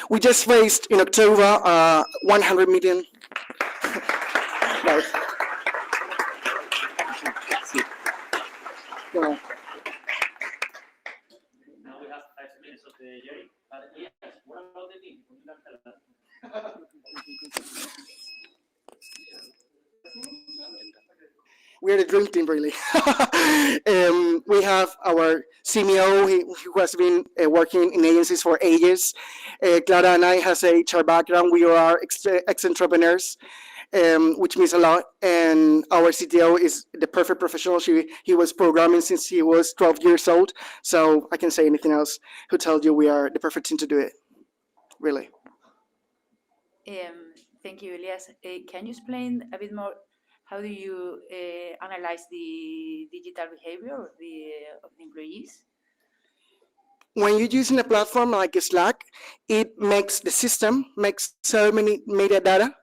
We just raised in October 100 million. Now we have 5 minutes of the Jerry. Yes, what about the team? We're the dream team, really. We have our CMO, who has been working in agencies for ages. Clara and I has a HR background. We are ex-entrepreneurs, which means a lot. And our CTO is the perfect professional. He was programming since he was 12 years old. So I can say anything else. Who told you we are the perfect team to do it? Really. Thank you, Elias. Can you explain a bit more? How do you analyze the digital behavior of the employees? When you're using a platform like Slack, the system makes so many metadata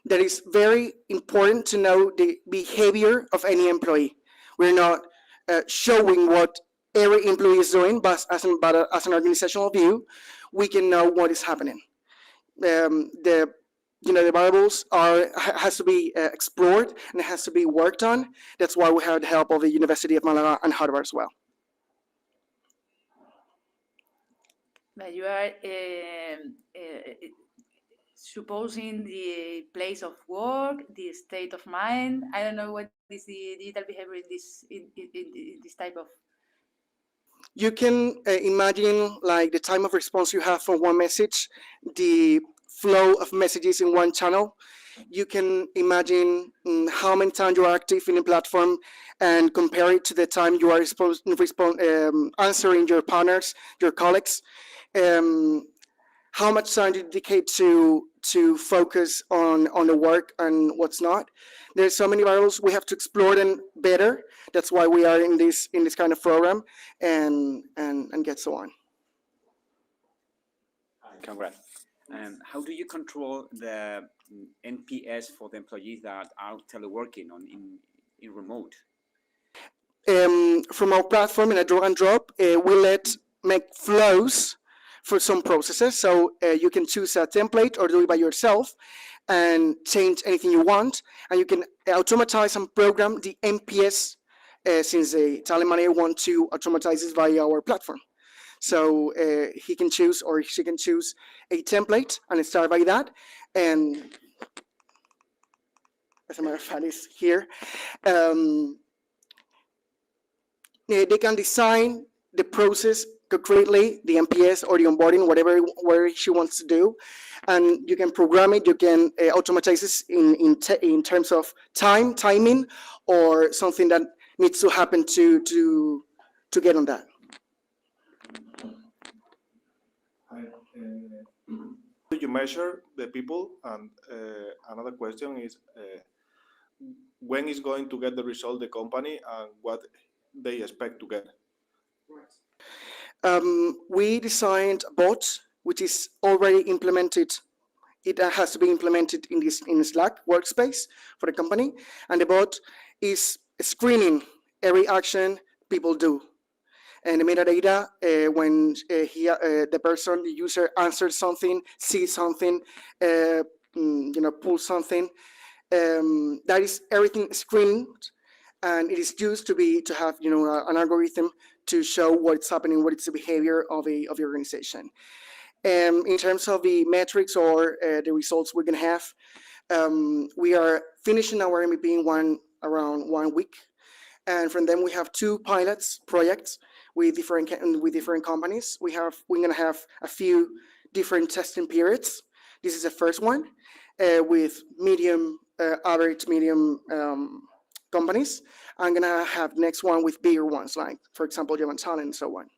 that is very important to know the behavior of any employee. We're not showing what every employee is doing, but as an organizational view, we can know what is happening. The variables has to be explored and it has to be worked on. That's why we have the help of the University of Málaga and Harvard as well. But you are supposing the place of work, the state of mind. I don't know what is the digital behavior in this type of. You can imagine like the time of response you have for one message, the flow of messages in one channel. You can imagine how many times you are active in a platform and compare it to the time you are answering your partners, your colleagues. How much time you dedicate to focus on the work and what's not. There's so many variables. We have to explore them better. That's why we are in this kind of program and get so on. Congrats. How do you control the NPS for the employees that are teleworking in remote? From our platform in a drag and drop, we make flows for some processes. So you can choose a template or do it by yourself and change anything you want. And you can automatize and program the NPS since the talent manager wants to automatize this via our platform. So he can choose or she can choose a template and start by that. And as a matter of fact, it's here. They can design the process concretely, the NPS or the onboarding, whatever she wants to do. And you can program it, you can automatize this in terms of timing, or something that needs to happen to get on that. Do you measure the people? And another question is, when is going to get the result the company and what they expect to get? We designed a bot which is already implemented. It has to be implemented in Slack workspace for the company, and the bot is screening every action people do. And the metadata, when the user answers something, sees something, pulls something, that is everything screened, and it is used to have an algorithm to show what's happening, what is the behavior of the organization. In terms of the metrics or the results we're gonna have, we are finishing our MVP in around 1 week, and from them we have 2 projects with different companies. We're gonna have a few different testing periods This is the first one with medium, average medium companies. I'm gonna have next one with bigger ones, like for example, German Talent and so on.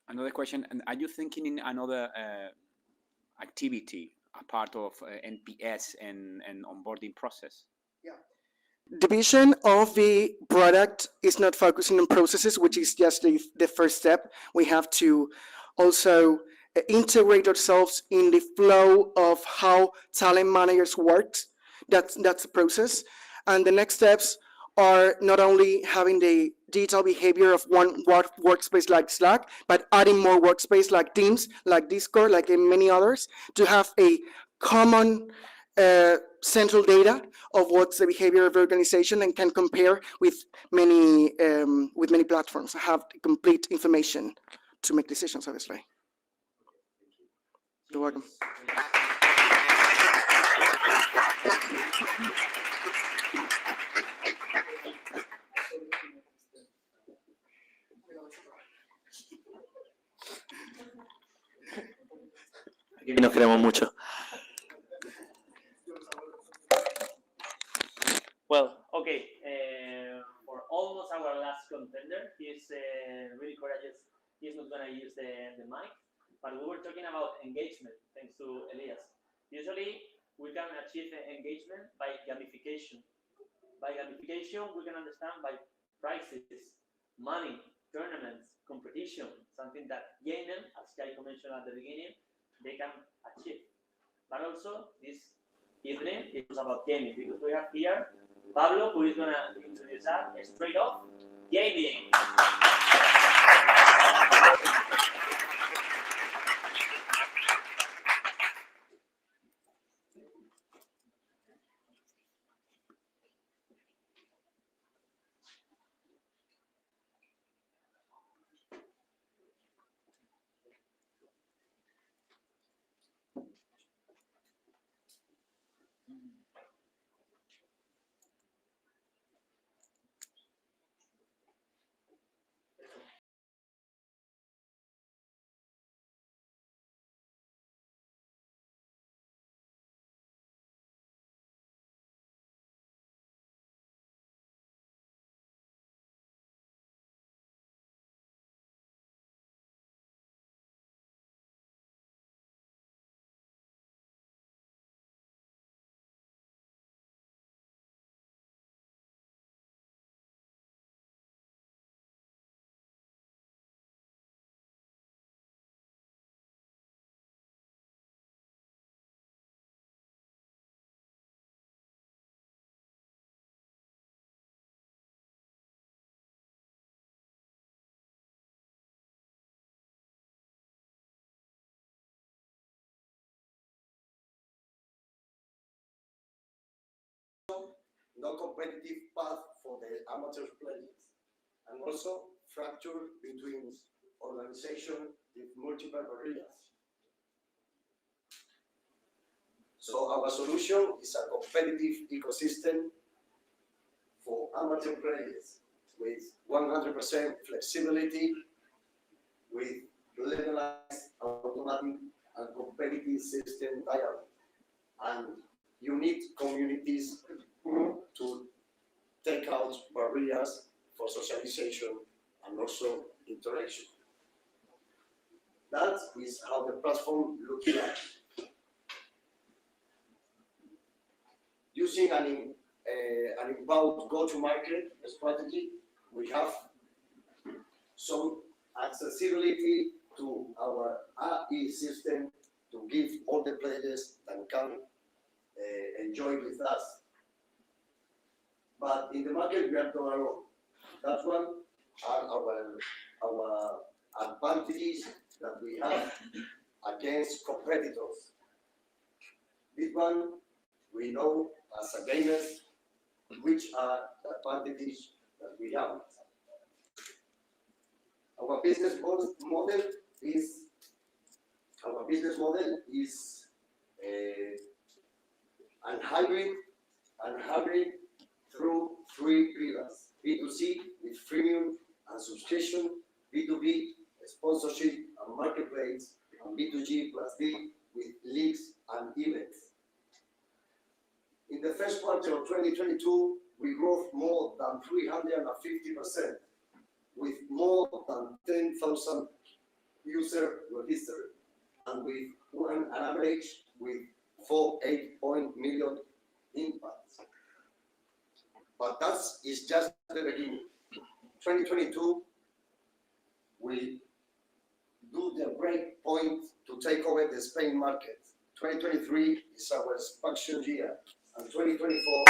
Another question, and are you thinking in another activity, a part of NPS and onboarding process? The vision of the product is not focusing on processes, which is just the first step. We have to also integrate ourselves in the flow of how talent managers work. That's the process. And the next steps are not only having the digital behavior of one workspace like Slack, but adding more workspace like Teams, like Discord, like many others, to have a common central data of what's the behavior of the organization and can compare with many platforms, have complete information to make decisions, obviously. You're welcome. Aquí nos queremos mucho. Well, okay. For almost our last contender, he's really courageous. He's not going to use the mic, but we were talking about engagement, thanks to Elias. Usually, we can achieve engagement by gamification. By gamification, we can understand by prizes, money, tournaments, competition, something that gaming, as Kaikoo mentioned at the beginning, they can achieve. But also, this evening, it was about gaming, because we have here Pablo, who is going to introduce us straight off gaming. No competitive path for the amateur players, and also fracture between organizations with multiple barriers. So our solution is a competitive ecosystem for amateur players with 100% flexibility, with levelized, automatic, and competitive system dialogue, and unique communities to take out barriers for socialization and also interaction. That is how the platform looks like. Using an inbound go-to-market strategy, we have some accessibility to our AI system to give all the players that can enjoy with us. But in the market, we are not alone. That one are our advantages that we have against competitors. This one, we know as a gamers which are the advantages that we have. Our business model is an hybrid through three pillars: B2C with freemium and subscription, B2B sponsorship and marketplace, and B2G plus D with leagues and events. In the first quarter of 2022, we grew more than 350%, with more than 10,000 users registered, and with an average with 4.8 million impacts. But that is just the beginning. 2022 will do the break point to take over the Spain market. 2023 is our expansion year, and 2024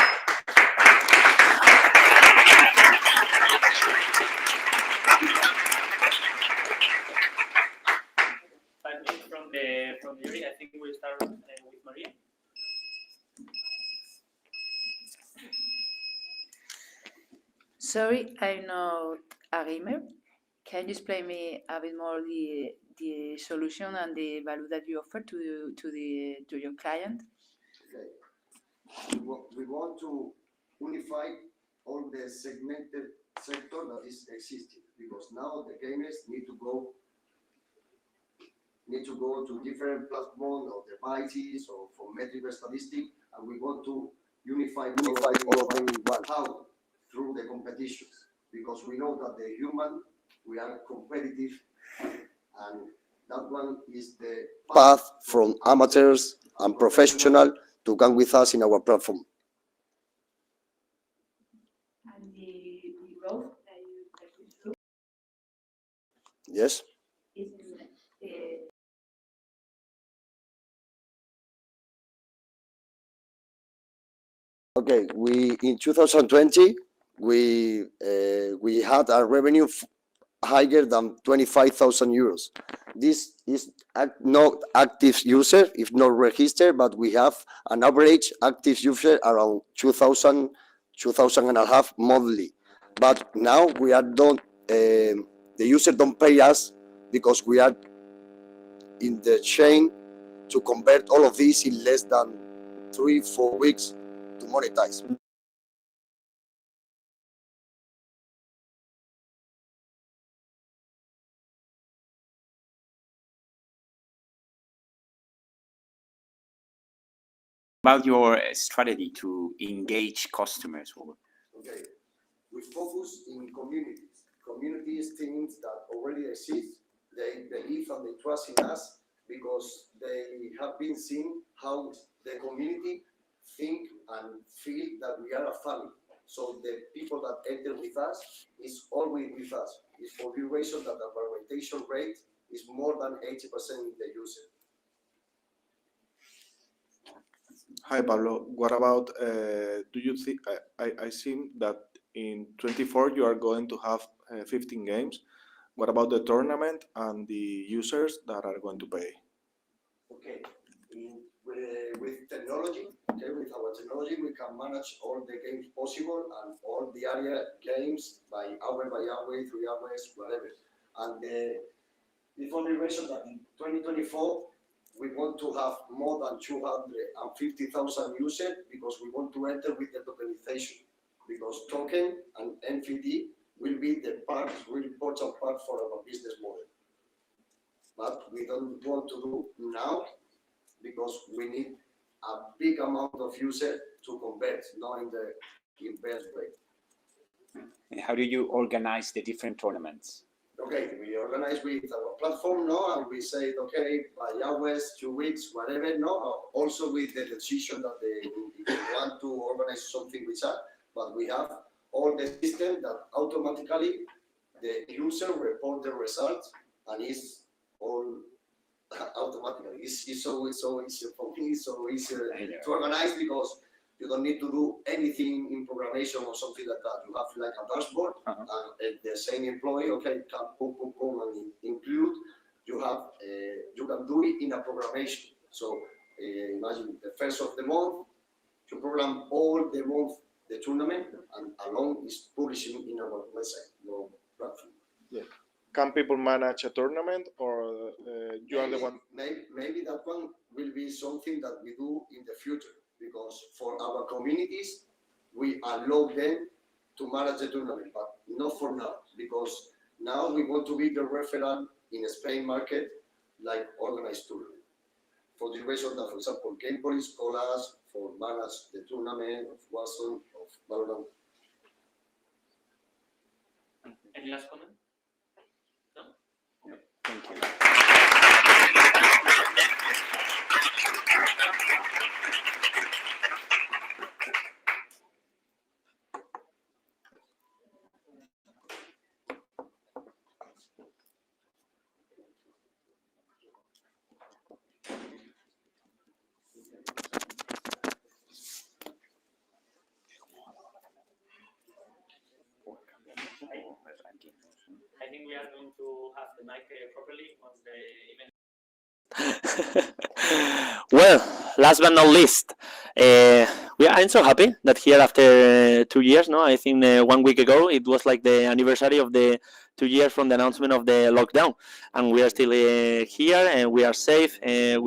From the jury, I think we'll start with Maria. Sorry, I'm not a gamer. Can you explain me a bit more the solution and the value that you offer to your client? Okay. We want to unify all the segmented sector that is existing, because now the gamers need to go to different platforms or devices or for metric statistics, and we want to unify all of them in one. How? Through the competitions, because we know that the human, we are competitive, and that one is the path from amateurs and professional to come with us in our platform. And the growth that you show Yes. is Okay, in 2020 we had a revenue higher than 25,000 euros. This is not active user, if not registered, but we have an average active user around 2,000 and a half monthly. But now we are don't the user don't pay us because we are in the chain to convert all of these in less than 3-4 weeks to monetize. About your strategy to engage customers? Okay, we focus in communities, teams that already exist. They believe and they trust in us because they have been seeing how the community think and feel that we are a family. So the people that enter with us is always with us. It's for the reason that our rotation rate is more than 80% in the user. Hi, Pablo. What about, do you think, I think that in 24 you are going to have 15 games. What about the tournament and the users that are going to pay? Okay, with technology, okay, with our technology, we can manage all the games possible and all the area games by hour, 3 hours, whatever. And the only reason that in 2024, we want to have more than 250,000 users because we want to enter with the tokenization, because token and NFD will be the really important part for our business model. But we don't want to do now because we need a big amount of users to convert, not in the best way. How do you organize the different tournaments? Okay, we organize with our platform, no, and we say, okay, by hours, 2 weeks, whatever, no, also with the decision that they want to organize something with us, but we have all the system that automatically the user report the results, and it's all automatically. It's so easy for me, so easy to organize because you don't need to do anything in programmation or something like that. You have like a dashboard, and the same employee, okay, can boom, and include. You have, you can do it in a programmation. So imagine the first of the month, you program all the month the tournament, and along is publishing in our website, no platform. Yeah. Can people manage a tournament, or you are the one? Maybe that one will be something that we do in the future, because for our communities, we allow them to manage the tournament, but not for now, because now we want to be the referral in a Spain market like organized tourism. For the reason that, for example, Game Police call us for manage the tournament of Warzone, of Valorant. Any last comment? No? No. Thank you. I think we are going to have the mic properly once the event. Well, last but not least, I'm so happy that here after 2 years, no, I think 1 week ago it was like the anniversary of the 2 years from the announcement of the lockdown, and we are still here and we are safe and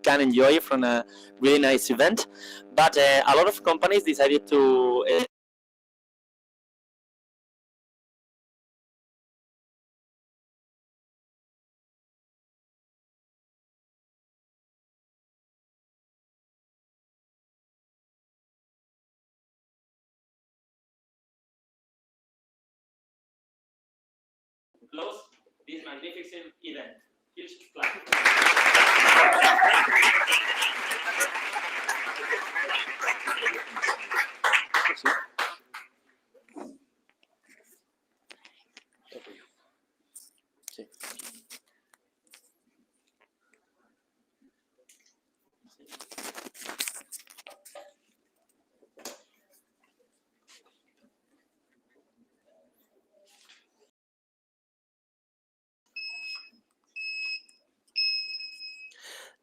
can enjoy from a really nice event. But a lot of companies decided to close this magnificent event. Huge clap.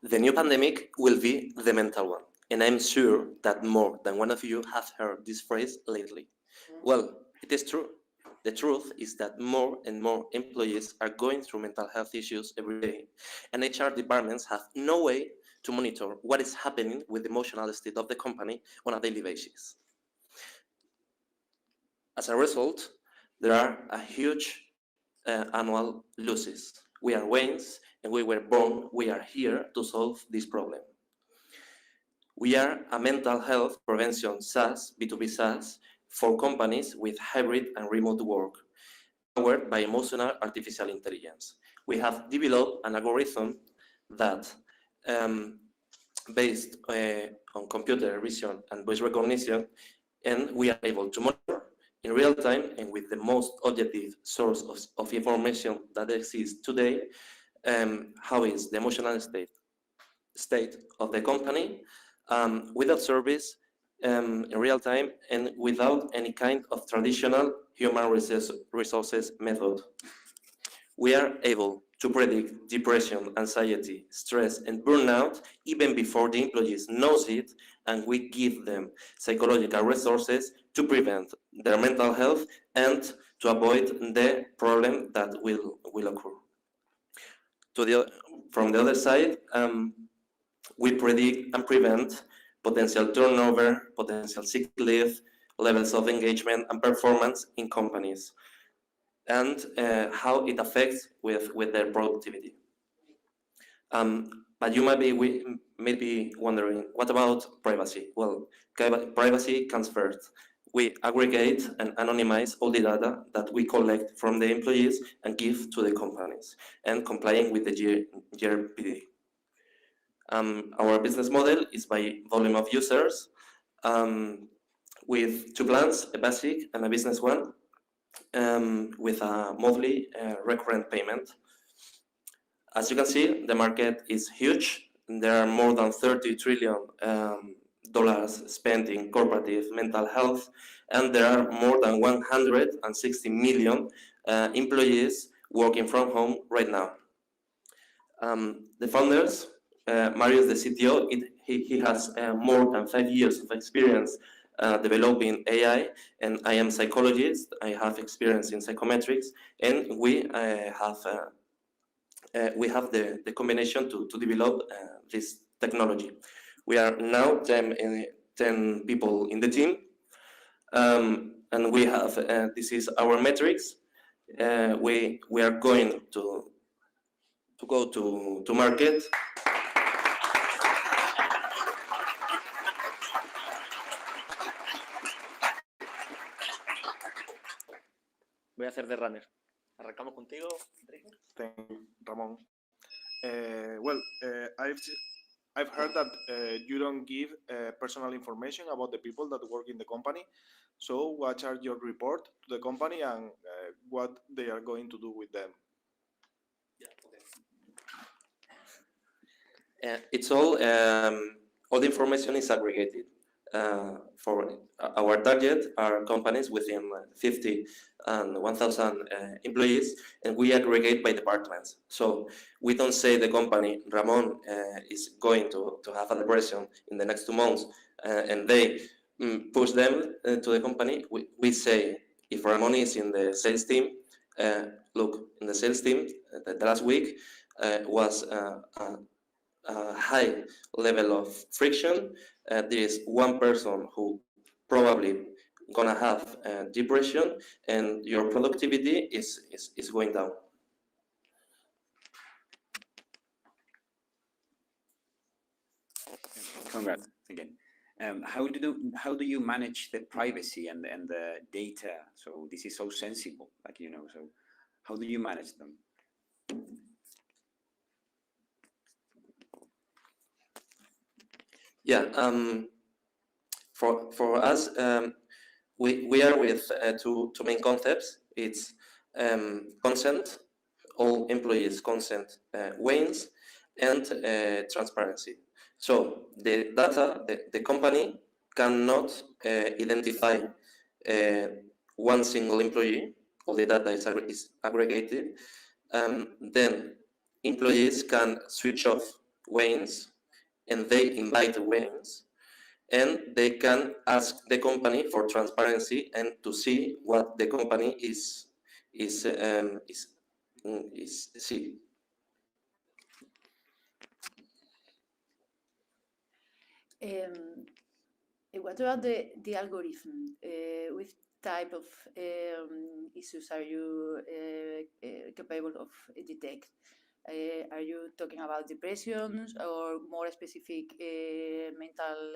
The new pandemic will be the mental one, and I'm sure that more than one of you have heard this phrase lately. Well, it is true. The truth is that more and more employees are going through mental health issues every day, and HR departments have no way to monitor what is happening with the emotional state of the company on a daily basis. As a result, there are a huge annual losses. We are Wains, and we were born, we are here to solve this problem. We are a mental health prevention SaaS, B2B SaaS, for companies with hybrid and remote work, powered by emotional artificial intelligence. We have developed an algorithm that, based on computer vision and voice recognition, and we are able to monitor in real time and with the most objective source of information that exists today, how is the emotional state of the company without service in real time and without any kind of traditional human resources method. We are able to predict depression, anxiety, stress, and burnout even before the employees knows it, and we give them psychological resources to prevent their mental health and to avoid the problem that will occur. From the other side, we predict and prevent potential turnover, potential sick leave, levels of engagement and performance in companies, and how it affects with their productivity. But you may be wondering, what about privacy? Well, privacy comes first. We aggregate and anonymize all the data that we collect from the employees and give to the companies, and complying with the GRPD. Our business model is by volume of users, with two plans, a basic and a business one, with a monthly recurrent payment. As you can see, the market is huge. There are more than $30 trillion spent in corporate mental health, and there are more than 160 million employees working from home right now. The founders, Mario is the CTO. He has more than 5 years of experience developing AI, and I am a psychologist. I have experience in psychometrics, and we have the combination to develop this technology. We are now 10 people in the team, and we have this is our metrics. We are going to go to market. Voy a hacer de runner. Arrancamos contigo, Enrique. Thank you, Ramon. I've heard that you don't give personal information about the people that work in the company. So what are your report to the company and what they are going to do with them? It's all the information is aggregated. For our target are companies within 50 and 1,000 employees, and we aggregate by departments. So we don't say the company, Ramon is going to have a depression in the next 2 months, and they push them to the company. We say, if Ramon is in the sales team, look, in the sales team, the last week was a high level of friction. There is one person who probably gonna have depression, and your productivity is going down. Congrats again. How do you manage the privacy and the data? So this is so sensible, like, you know, so how do you manage them? Yeah, for us, we are with two main concepts. It's consent, all employees consent, Wains, and transparency. So the data, the company cannot identify one single employee. All the data is aggregated. Then employees can switch off Wains, and they invite Wains, and they can ask the company for transparency and to see what the company is see. What about the algorithm? Which type of issues are you capable of detect? Are you talking about depressions or more specific mental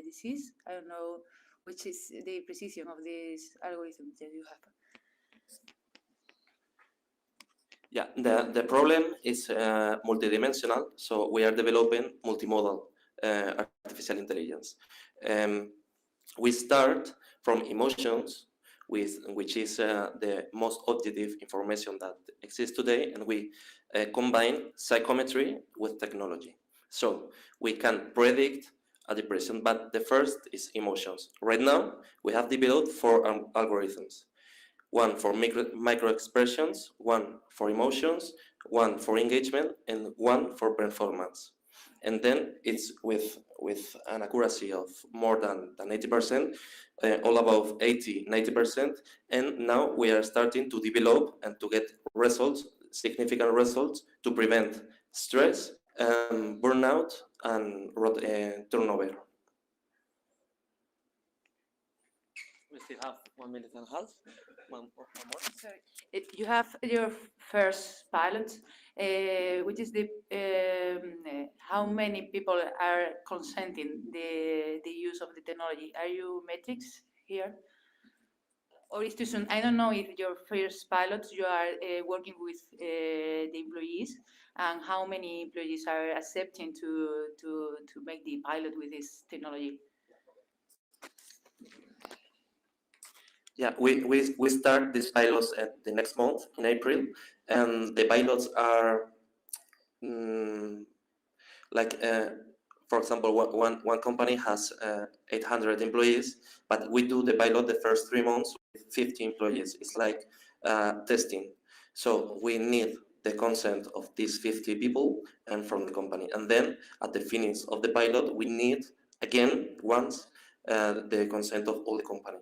disease? I don't know which is the precision of this algorithm that you have. Yeah, the problem is multidimensional, so we are developing multimodal artificial intelligence. We start from emotions, which is the most objective information that exists today, and we combine psychometry with technology. So we can predict a depression, but the first is emotions. Right now, we have developed 4 algorithms. One for micro expressions, one for emotions, one for engagement, and one for performance. And then it's with an accuracy of more than 80%, all above 80-90%. And now we are starting to develop and to get results, significant results, to prevent stress, burnout, and turnover. We still have 1.5 minutes. One more. Sorry. You have your first pilot, which is the how many people are consenting the use of the technology. Are you metrics here? Or is too soon? I don't know if your first pilots you are working with the employees, and how many employees are accepting to make the pilot with this technology. Yeah, we start these pilots at the next month, in April, and the pilots are for example, one company has 800 employees, but we do the pilot the first 3 months with 50 employees. It's like testing. So we need the consent of these 50 people and from the company. And then at the finish of the pilot, we need, again, once, the consent of all the company.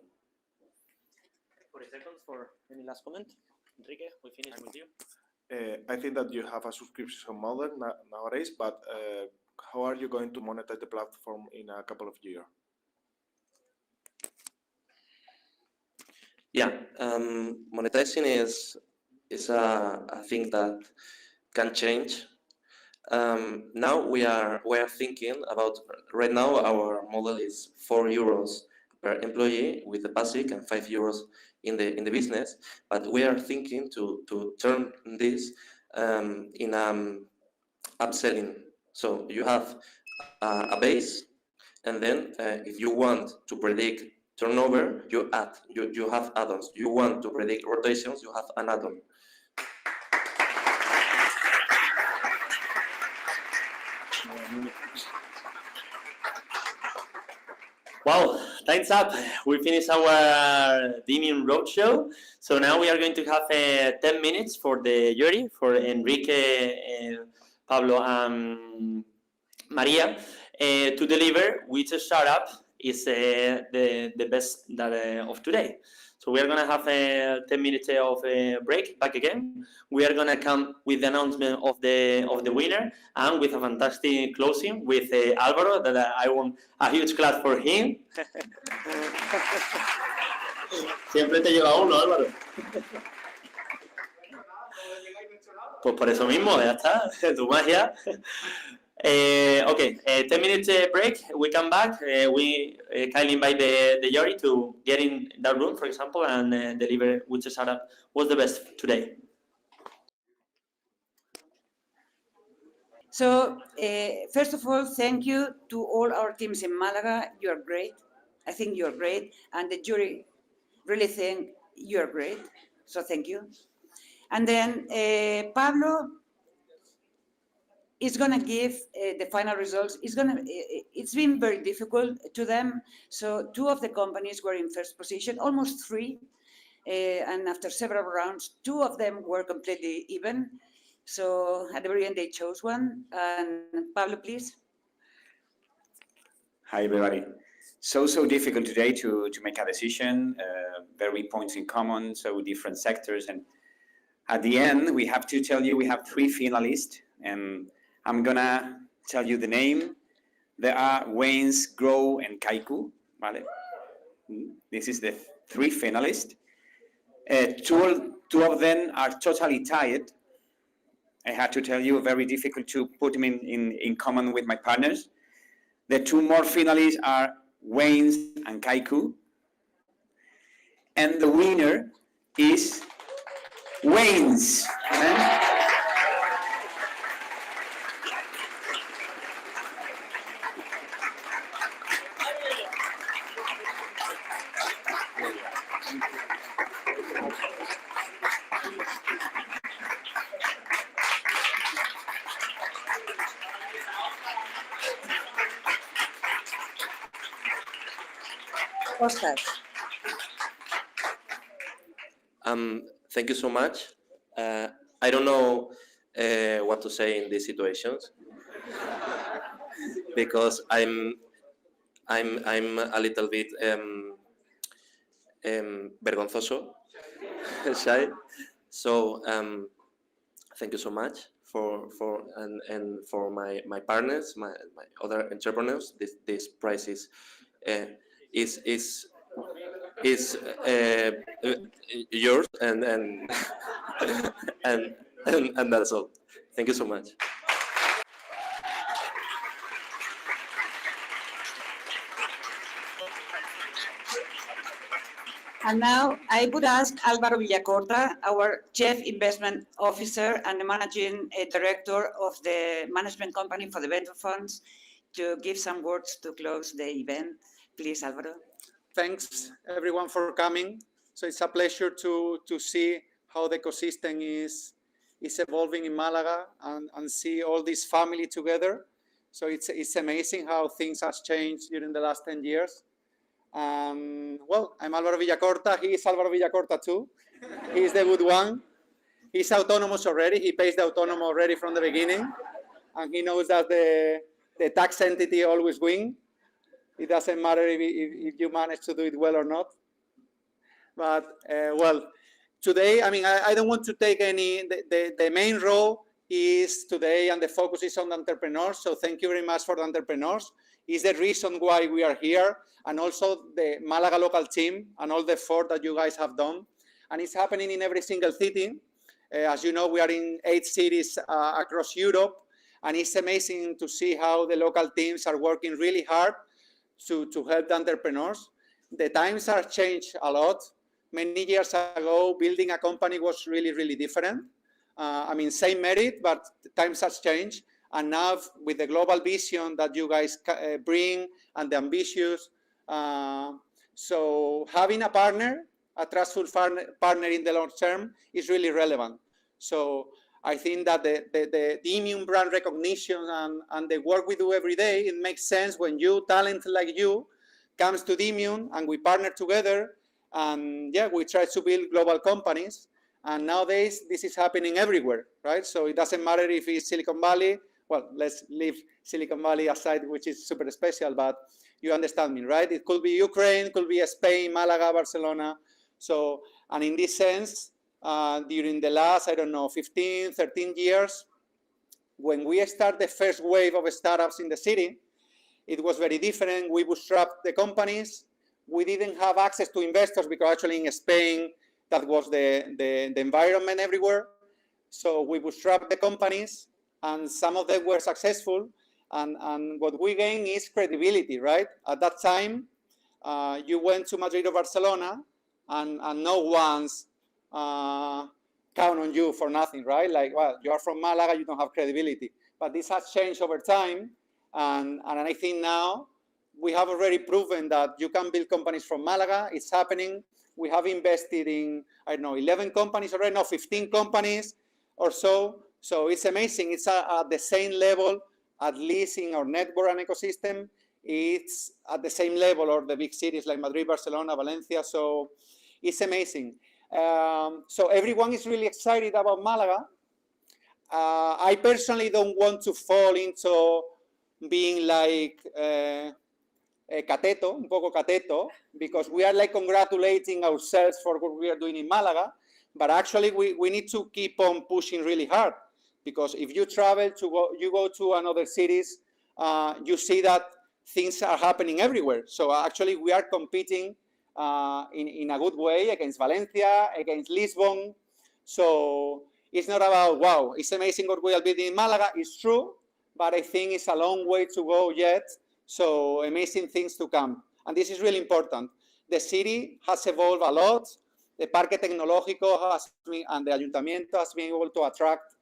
40 seconds for any last comment. Enrique, we finish with you. I think that you have a subscription model nowadays, but how are you going to monetize the platform in a couple of years? Yeah, monetizing is a thing that can change. Now we are thinking about, right now our model is €4 per employee with the basic and €5 in the business, but we are thinking to turn this in upselling. So you have a base, and then if you want to predict turnover, you have add-ons. You want to predict rotations, you have an add-on. Wow, time's up. We finished our Demium Roadshow. So now we are going to have 10 minutes for the jury, for Enrique, Pablo, and Maria, to deliver which startup is the best of today. So we are going to have 10 minutes of break, back again. We are going to come with the announcement of the winner and with a fantastic closing with Álvaro, that I want a huge clap for him. Siempre te lleva uno, Álvaro. Pues por eso mismo, ya está, tu magia. Okay, 10 minutes break. We come back. We kindly invite the jury to get in that room, for example, and deliver which startup was the best today. So, first of all, thank you to all our teams in Málaga. You are great. I think you are great. And the jury really think you are great. So thank you. And then Pablo is going to give the final results. It's been very difficult to them. So 2 of the companies were in first position, almost 3. And after several rounds, 2 of them were completely even. So at the very end, they chose one. And Pablo, please. Hi, everybody. So difficult today to make a decision, very points in common, so different sectors. And at the end, we have to tell you we have 3 finalists. And I'm gonna tell you the name. There are Wains, Grow, and Kaikoo. Vale? This is the 3 finalists. Two of them are totally tied. I had to tell you, very difficult to put them in common with my partners. The 2 more finalists are Wains and Kaikoo. And the winner is Wains. Thank you so much. I don't know what to say in these situations because I'm a little bit vergonzoso, shy. So thank you so much for my partners, my other entrepreneurs. This prize is yours, and and that's all. Thank you so much. And now I would ask Álvaro Villacorta, our Chief Investment Officer and the Managing Director of the management company for the venture funds, to give some words to close the event. Please, Álvaro. Thanks, everyone, for coming. So it's a pleasure to see how the ecosystem is evolving in Málaga and see all this family together. So it's amazing how things have changed during the last 10 years. Well, I'm Álvaro Villacorta. He is Álvaro Villacorta too. He's the good one. He's autonomous already. He pays the autonomous already from the beginning. And he knows that the tax entity always wins. It doesn't matter if you manage to do it well or not. But, well, today, I mean, I don't want to take the main role is today, and the focus is on the entrepreneurs. So thank you very much for the entrepreneurs. It's the reason why we are here, and also the Málaga local team and all the effort that you guys have done. And it's happening in every single city. As you know, we are in 8 cities across Europe, and it's amazing to see how the local teams are working really hard to help the entrepreneurs. The times have changed a lot. Many years ago, building a company was really, really different. I mean, same merit, but times have changed. And now with the global vision that you guys bring and the ambitious, so having a partner, a trustful partner in the long term is really relevant. So I think that the Demium brand recognition and the work we do every day, it makes sense when you, talent like you, comes to Demium and we partner together, and yeah, we try to build global companies. And nowadays, this is happening everywhere, right? So it doesn't matter if it's Silicon Valley. Well, let's leave Silicon Valley aside, which is super special, but you understand me, right? It could be Ukraine, could be Spain, Málaga, Barcelona. So, and in this sense, during the last, I don't know, 15, 13 years, when we started the first wave of startups in the city, it was very different. We bootstrapped the companies. We didn't have access to investors because actually in Spain, that was the environment everywhere. So we bootstrapped the companies, and some of them were successful. And what we gain is credibility, right? At that time, you went to Madrid or Barcelona, and no one's count on you for nothing, right? Like, well, you're from Málaga, you don't have credibility. But this has changed over time, and I think now we have already proven that you can build companies from Málaga. It's happening. We have invested in, I don't know, 11 companies already, no, 15 companies or so. So it's amazing. It's at the same level, at least in our network and ecosystem. It's at the same level, or the big cities like Madrid, Barcelona, Valencia. So it's amazing. So everyone is really excited about Málaga. I personally don't want to fall into being like cateto, un poco cateto, because we are like congratulating ourselves for what we are doing in Málaga, but actually we need to keep on pushing really hard, because if you travel you go to another cities, you see that things are happening everywhere. So actually we are competing in a good way against Valencia, against Lisbon. So it's not about, wow, it's amazing what we are building in Málaga. It's true, but I think it's a long way to go yet. So amazing things to come. And this is really important. The city has evolved a lot. The Parque Tecnológico has been, and the Ayuntamiento has been able to attract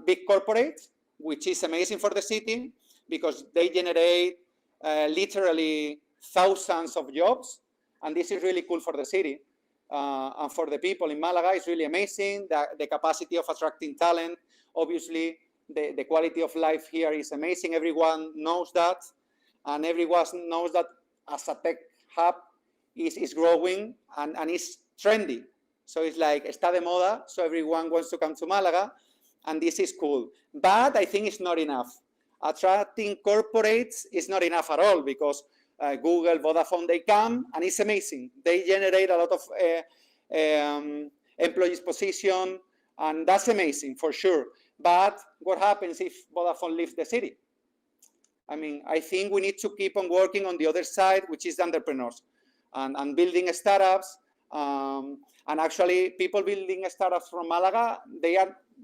big corporates, which is amazing for the city because they generate literally thousands of jobs. And this is really cool for the city. And for the people in Málaga, it's really amazing. The capacity of attracting talent, obviously, the quality of life here is amazing. Everyone knows that. And everyone knows that as a tech hub is growing and is trendy. So it's like, está de moda, so everyone wants to come to Málaga, and this is cool. But I think it's not enough. Attracting corporates is not enough at all, because Google, Vodafone, they come, and it's amazing. They generate a lot of employees' position, and that's amazing for sure. But what happens if Vodafone leaves the city? I mean, I think we need to keep on working on the other side, which is the entrepreneurs, and building startups. And actually, people building startups from Málaga,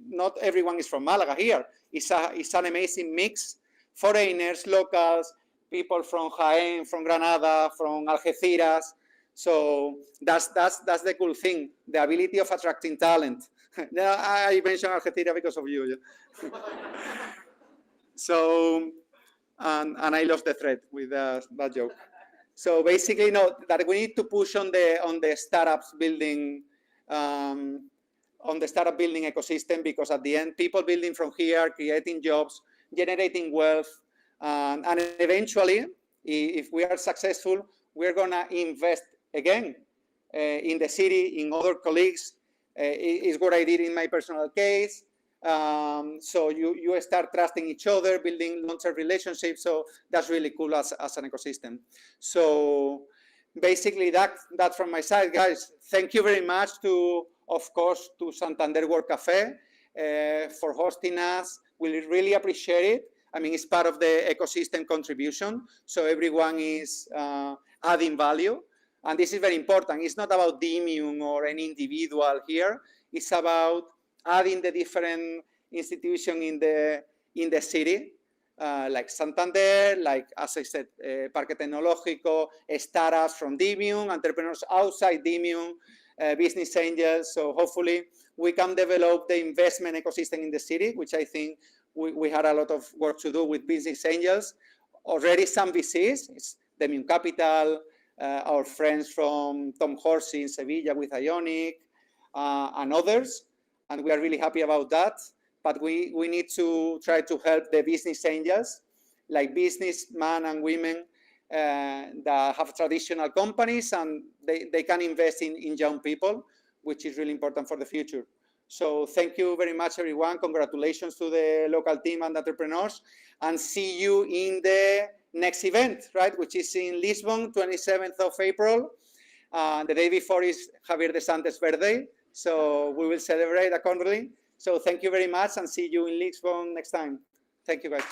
not everyone is from Málaga here. It's an amazing mix. Foreigners, locals, people from Jaén, from Granada, from Algeciras. So that's the cool thing, the ability of attracting talent. I mentioned Algeciras because of you. So, and I lost the thread with that joke. So basically, no, that we need to push on the startups building, on the startup building ecosystem, because at the end, people building from here, creating jobs, generating wealth, and eventually, if we are successful, we're gonna invest again in the city, in other colleagues. Is what I did in my personal case. So you start trusting each other, building long-term relationships. So that's really cool as an ecosystem. So basically that's from my side, guys. Thank you very much of course, to Santander Work Café for hosting us. We really appreciate it. I mean, it's part of the ecosystem contribution. So everyone is adding value. And this is very important. It's not about Demium or any individual here. It's about adding the different institutions in the city, like Santander, like, as I said, Parque Tecnológico, startups from Demium, entrepreneurs outside Demium, business angels. So hopefully we can develop the investment ecosystem in the city, which I think we had a lot of work to do with business angels. Already some VCs, it's Demium Capital, our friends from Tom Horsey in Sevilla with Ionic, and others. And we are really happy about that. But we need to try to help the business angels, like businessmen and women that have traditional companies, and they can invest in young people, which is really important for the future. So thank you very much, everyone. Congratulations to the local team and entrepreneurs, and see you in the next event, right, which is in Lisbon, 27th of April. The day before is Javier de Santos' birthday, so we will celebrate accordingly. So thank you very much, and see you in Lisbon next time. Thank you, guys.